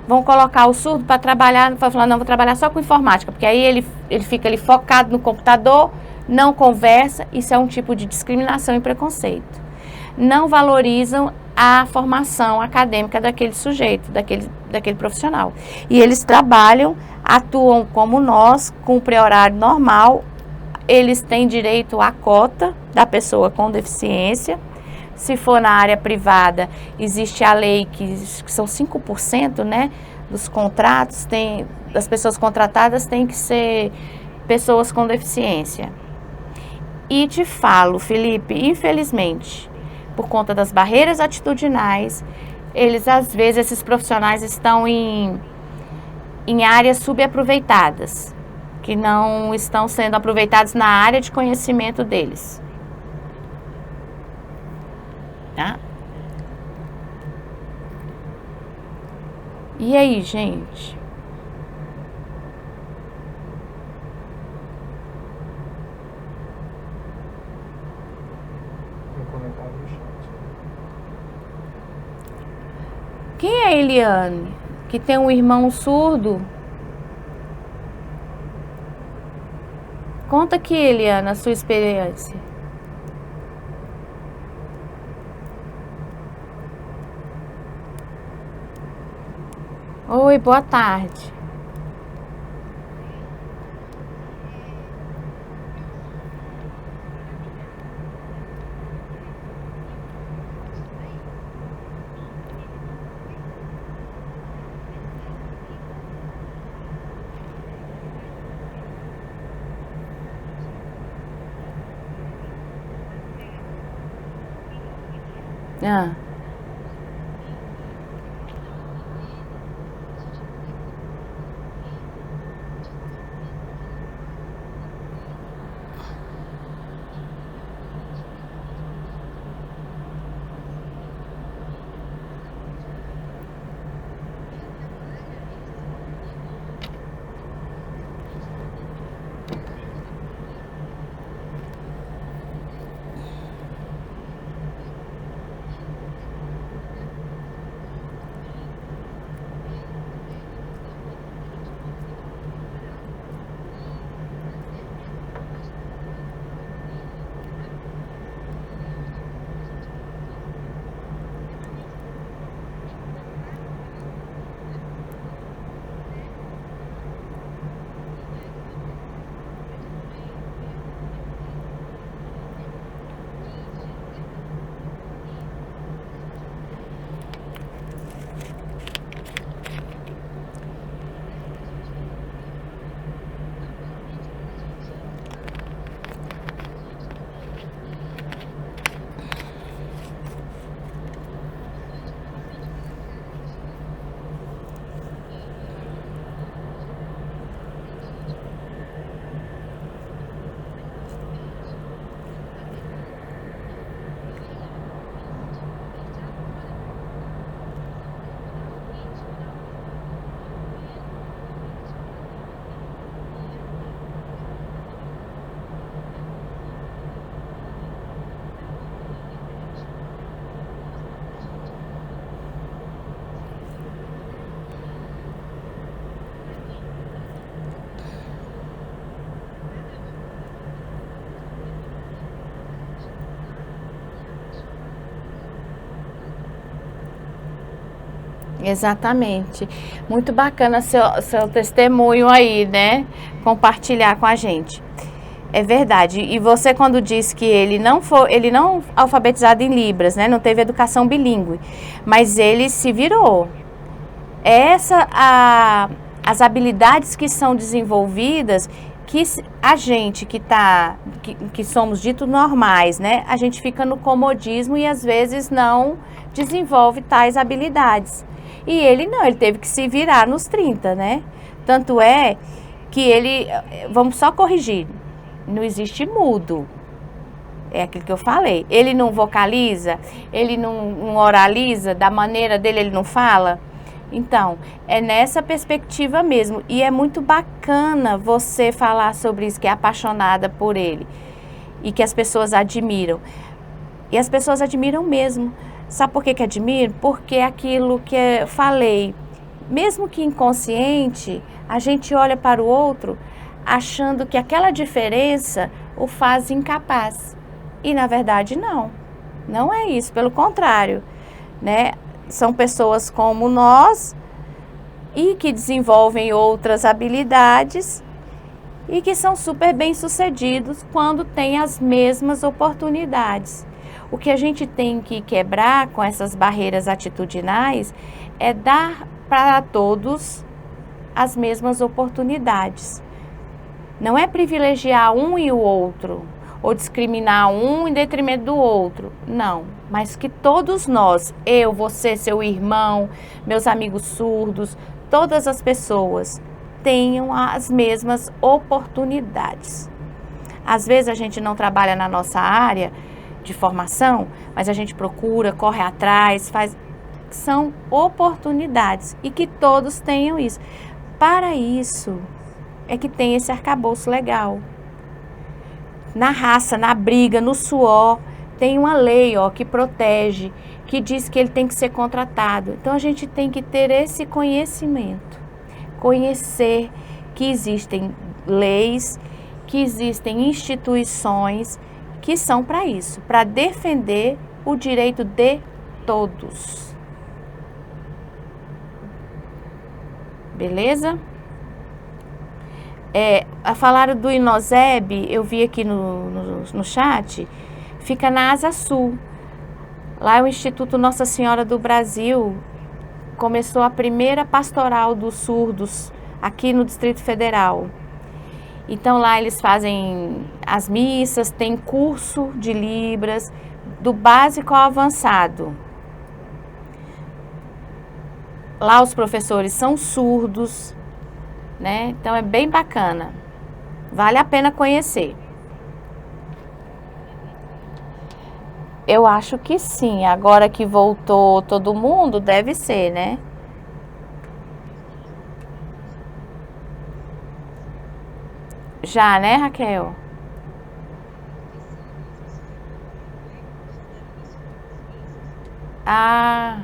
B: Vão colocar o surdo para trabalhar, vai falar, não, vou trabalhar só com informática, porque aí ele fica ali focado no computador, não conversa, isso é um tipo de discriminação e preconceito. Não valorizam a formação acadêmica daquele sujeito, daquele profissional. E eles trabalham, atuam como nós, com o pré-horário normal, eles têm direito à cota da pessoa com deficiência. Se for na área privada, existe a lei que são 5%, né, dos contratos, das pessoas contratadas têm que ser pessoas com deficiência. E te falo, Felipe, infelizmente, por conta das barreiras atitudinais, às vezes, esses profissionais estão em áreas subaproveitadas, que não estão sendo aproveitados na área de conhecimento deles. Tá? E aí, gente?
C: Tem comentário no chat.
B: Quem é a Eliane? Que tem um irmão surdo? Conta aqui, Eliane, a sua experiência. Oi, boa tarde. Ah. Exatamente. Muito bacana seu testemunho aí, né? Compartilhar com a gente. É verdade. E você, quando disse que ele não alfabetizado em Libras, né? Não teve educação bilíngue, mas ele se virou. As habilidades que são desenvolvidas, que a gente que somos ditos normais, né? A gente fica no comodismo e às vezes não desenvolve tais habilidades. E ele não, ele teve que se virar nos 30, né? Tanto é que vamos só corrigir, não existe mudo. É aquilo que eu falei. Ele não vocaliza, ele não oraliza, da maneira dele ele não fala. Então, é nessa perspectiva mesmo. E é muito bacana você falar sobre isso, que é apaixonada por ele. E que as pessoas admiram. E as pessoas admiram mesmo. Sabe por que admiram? Porque aquilo que eu falei, mesmo que inconsciente, a gente olha para o outro achando que aquela diferença o faz incapaz. E na verdade não. Não é isso, pelo contrário, né? São pessoas como nós e que desenvolvem outras habilidades e que são super bem-sucedidos quando têm as mesmas oportunidades. O que a gente tem que quebrar com essas barreiras atitudinais é dar para todos as mesmas oportunidades. Não é privilegiar um e o outro, ou discriminar um em detrimento do outro. Não, mas que todos nós, eu, você, seu irmão, meus amigos surdos, todas as pessoas tenham as mesmas oportunidades. Às vezes a gente não trabalha na nossa área de formação, mas a gente procura, corre atrás, faz... São oportunidades e que todos tenham isso. Para isso é que tem esse arcabouço legal. Na raça, na briga, no suor, tem uma lei, ó, que protege, que diz que ele tem que ser contratado. Então a gente tem que ter esse conhecimento, conhecer que existem leis, que existem instituições que são para isso, para defender o direito de todos. Beleza? Falaram do INOSEB, eu vi aqui no chat, fica na Asa Sul. Lá é o Instituto Nossa Senhora do Brasil. Começou a primeira pastoral dos surdos aqui no Distrito Federal. Então lá eles fazem as missas, tem curso de Libras, do básico ao avançado. Lá os professores são surdos, né? Então é bem bacana. Vale a pena conhecer. Eu acho que sim. Agora que voltou todo mundo, deve ser, né? Já, né, Raquel? Ah,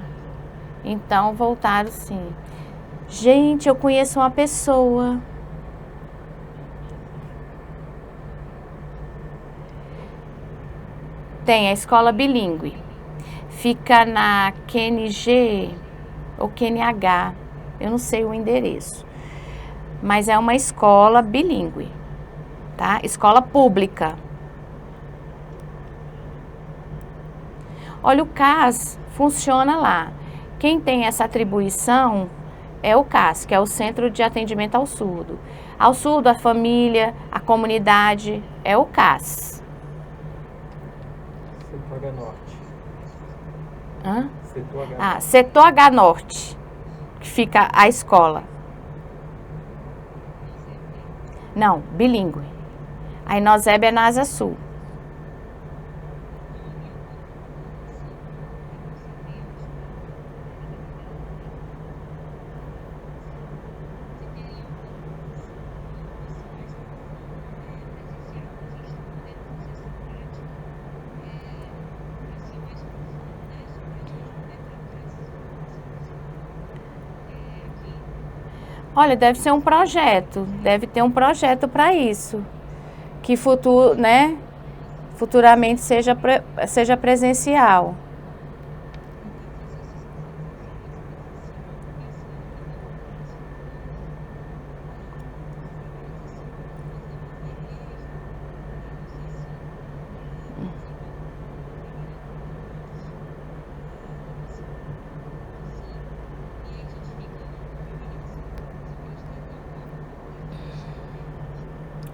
B: então voltaram sim. Gente, eu conheço uma pessoa. Tem a escola bilíngue. Fica na QNG ou QNH. Eu não sei o endereço. Mas é uma escola bilíngue, tá? Escola pública. Olha, o CAS funciona lá. Quem tem essa atribuição é o CAS, que é o Centro de Atendimento ao Surdo. Ao surdo, a família, a comunidade, é o CAS.
C: Setor H Norte.
B: Hã?
C: Setor H
B: Ah, Setor H Norte, que fica a escola. Não, bilíngue. A INOSEB é na Asa Sul. Olha, deve ser um projeto, deve ter um projeto para isso, que futuramente seja presencial.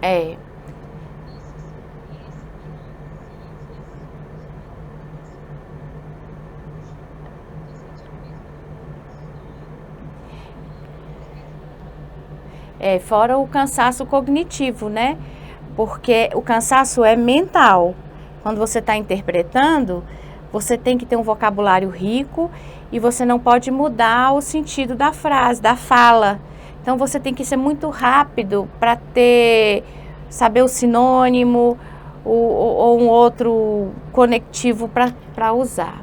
B: É. Fora o cansaço cognitivo, né? Porque o cansaço é mental. Quando você está interpretando, você tem que ter um vocabulário rico e você não pode mudar o sentido da frase, da fala. Então você tem que ser muito rápido para saber o sinônimo, ou um outro conectivo para usar.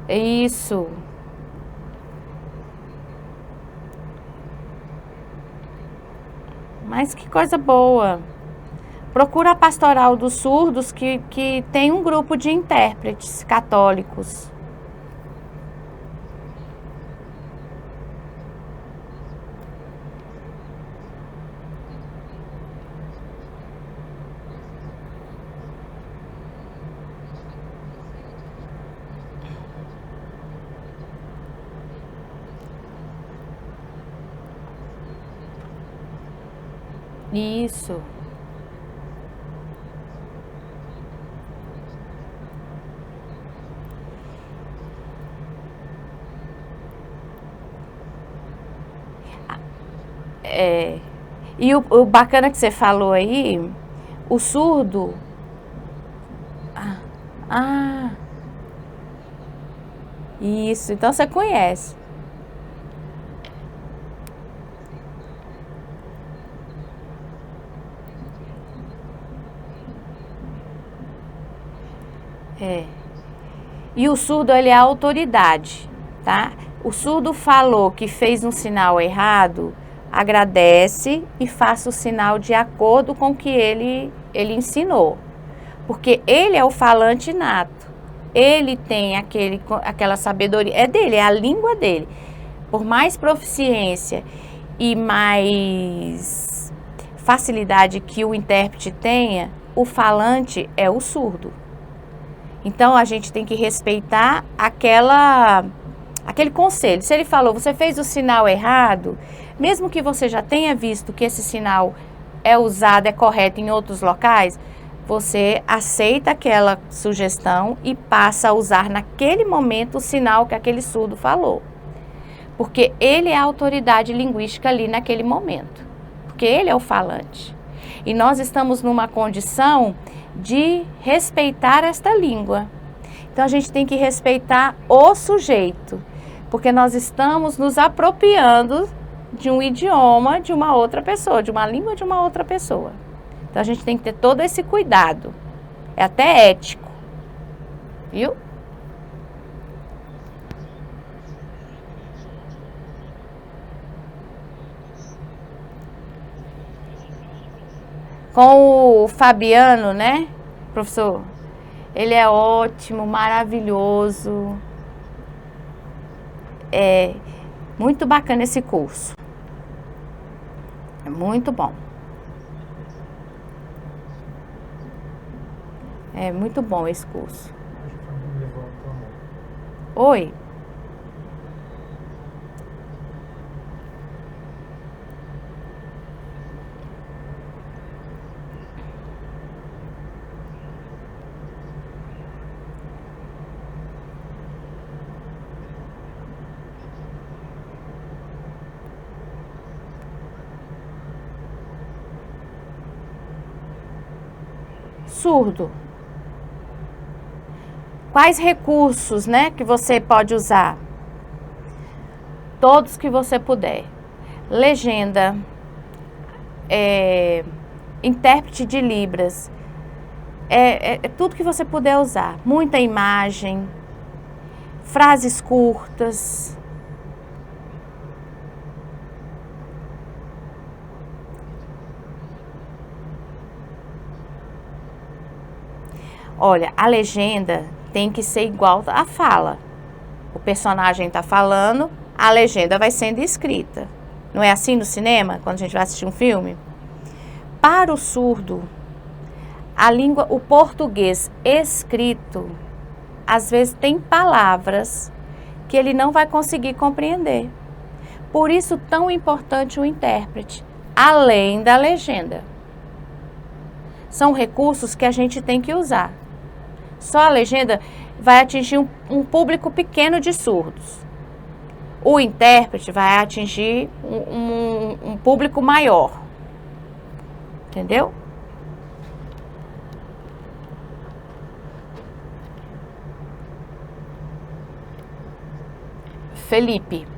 B: Isso. Mas que coisa boa. Procura a Pastoral dos Surdos, que tem um grupo de intérpretes católicos. Isso. E o bacana que você falou aí, o surdo. Isso, então você conhece. E o surdo, ele é a autoridade, tá? O surdo falou que fez um sinal errado, agradece e faça o sinal de acordo com o que ele ensinou. Porque ele é o falante nato. Ele tem aquela sabedoria, é dele, é a língua dele. Por mais proficiência e mais facilidade que o intérprete tenha, o falante é o surdo. Então, a gente tem que respeitar aquele conselho. Se ele falou, você fez o sinal errado, mesmo que você já tenha visto que esse sinal é usado, é correto em outros locais, você aceita aquela sugestão e passa a usar naquele momento o sinal que aquele surdo falou. Porque ele é a autoridade linguística ali naquele momento. Porque ele é o falante. E nós estamos numa condição de respeitar esta língua. Então, a gente tem que respeitar o sujeito, porque nós estamos nos apropriando de um idioma de uma outra pessoa, de uma língua de uma outra pessoa. Então, a gente tem que ter todo esse cuidado. É até ético. Viu? Com o Fabiano, né, professor? Ele é ótimo, maravilhoso. É muito bacana esse curso. É muito bom. É muito bom esse curso. Oi. Surdo. Quais recursos, né, que você pode usar? Todos que você puder. Legenda, intérprete de Libras, tudo que você puder usar. Muita imagem, frases curtas. Olha, a legenda tem que ser igual à fala. O personagem está falando, a legenda vai sendo escrita. Não é assim no cinema, quando a gente vai assistir um filme? Para o surdo, a língua, o português escrito, às vezes tem palavras que ele não vai conseguir compreender. Por isso, tão importante o intérprete, além da legenda. São recursos que a gente tem que usar. Só a legenda vai atingir um público pequeno de surdos. O intérprete vai atingir um público maior. Entendeu? Felipe.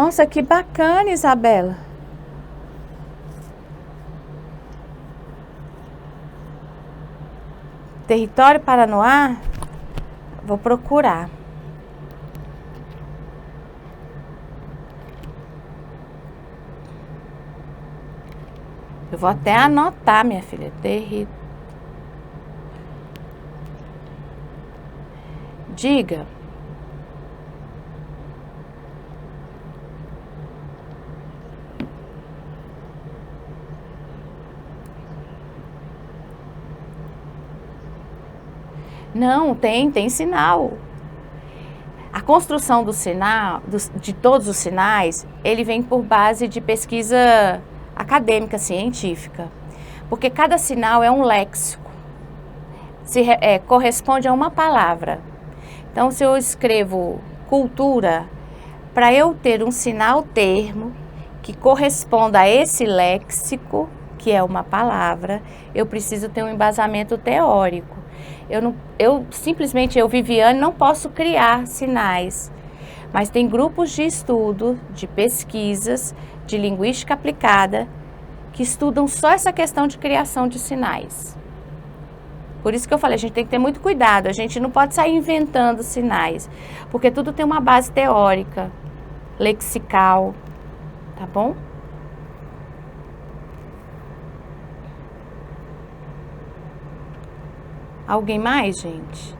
B: Nossa, que bacana, Isabela. Território Paranoá? Vou procurar. Eu vou até anotar, minha filha. Diga. Não, tem sinal. A construção do sinal, de todos os sinais, ele vem por base de pesquisa acadêmica, científica. Porque cada sinal é um léxico. Corresponde a uma palavra. Então, se eu escrevo cultura, para eu ter um sinal termo que corresponda a esse léxico, que é uma palavra, eu preciso ter um embasamento teórico. Eu, Viviane, não posso criar sinais, mas tem grupos de estudo, de pesquisas, de linguística aplicada, que estudam só essa questão de criação de sinais. Por isso que eu falei, a gente tem que ter muito cuidado, a gente não pode sair inventando sinais, porque tudo tem uma base teórica, lexical, tá bom? Alguém mais, gente?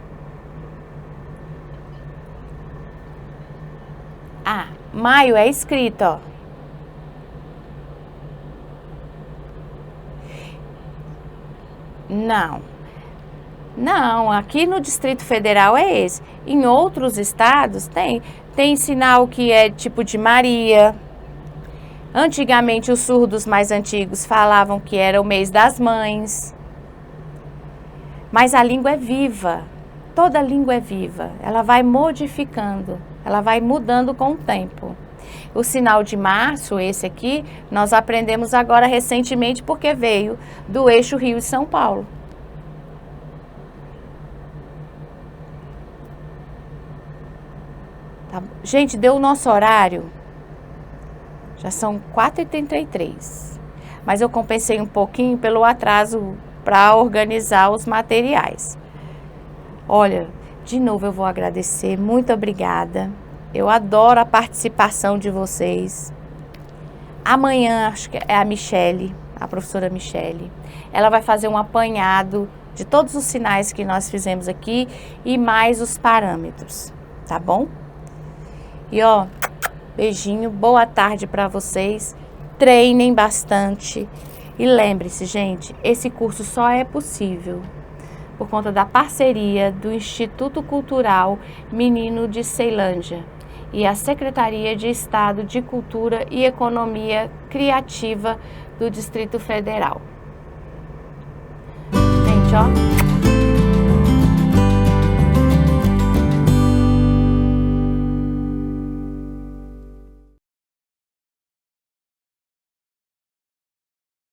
B: Ah, maio é escrito, ó. Não, aqui no Distrito Federal é esse. Em outros estados tem sinal que é tipo de Maria. Antigamente os surdos mais antigos falavam que era o mês das mães. Mas a língua é viva, toda língua é viva, ela vai modificando, ela vai mudando com o tempo. O sinal de março, esse aqui, nós aprendemos agora recentemente porque veio do eixo Rio e São Paulo. Tá. Gente, deu o nosso horário, já são 4h33, mas eu compensei um pouquinho pelo atraso para organizar os materiais. Olha, de novo eu vou agradecer, muito obrigada. Eu adoro a participação de vocês. Amanhã, acho que é a Michele, a professora Michele. Ela vai fazer um apanhado de todos os sinais que nós fizemos aqui e mais os parâmetros, tá bom? E ó, beijinho, boa tarde para vocês. Treinem bastante. E lembre-se, gente, esse curso só é possível por conta da parceria do Instituto Cultural Menino de Ceilândia e a Secretaria de Estado de Cultura e Economia Criativa do Distrito Federal. Gente, ó.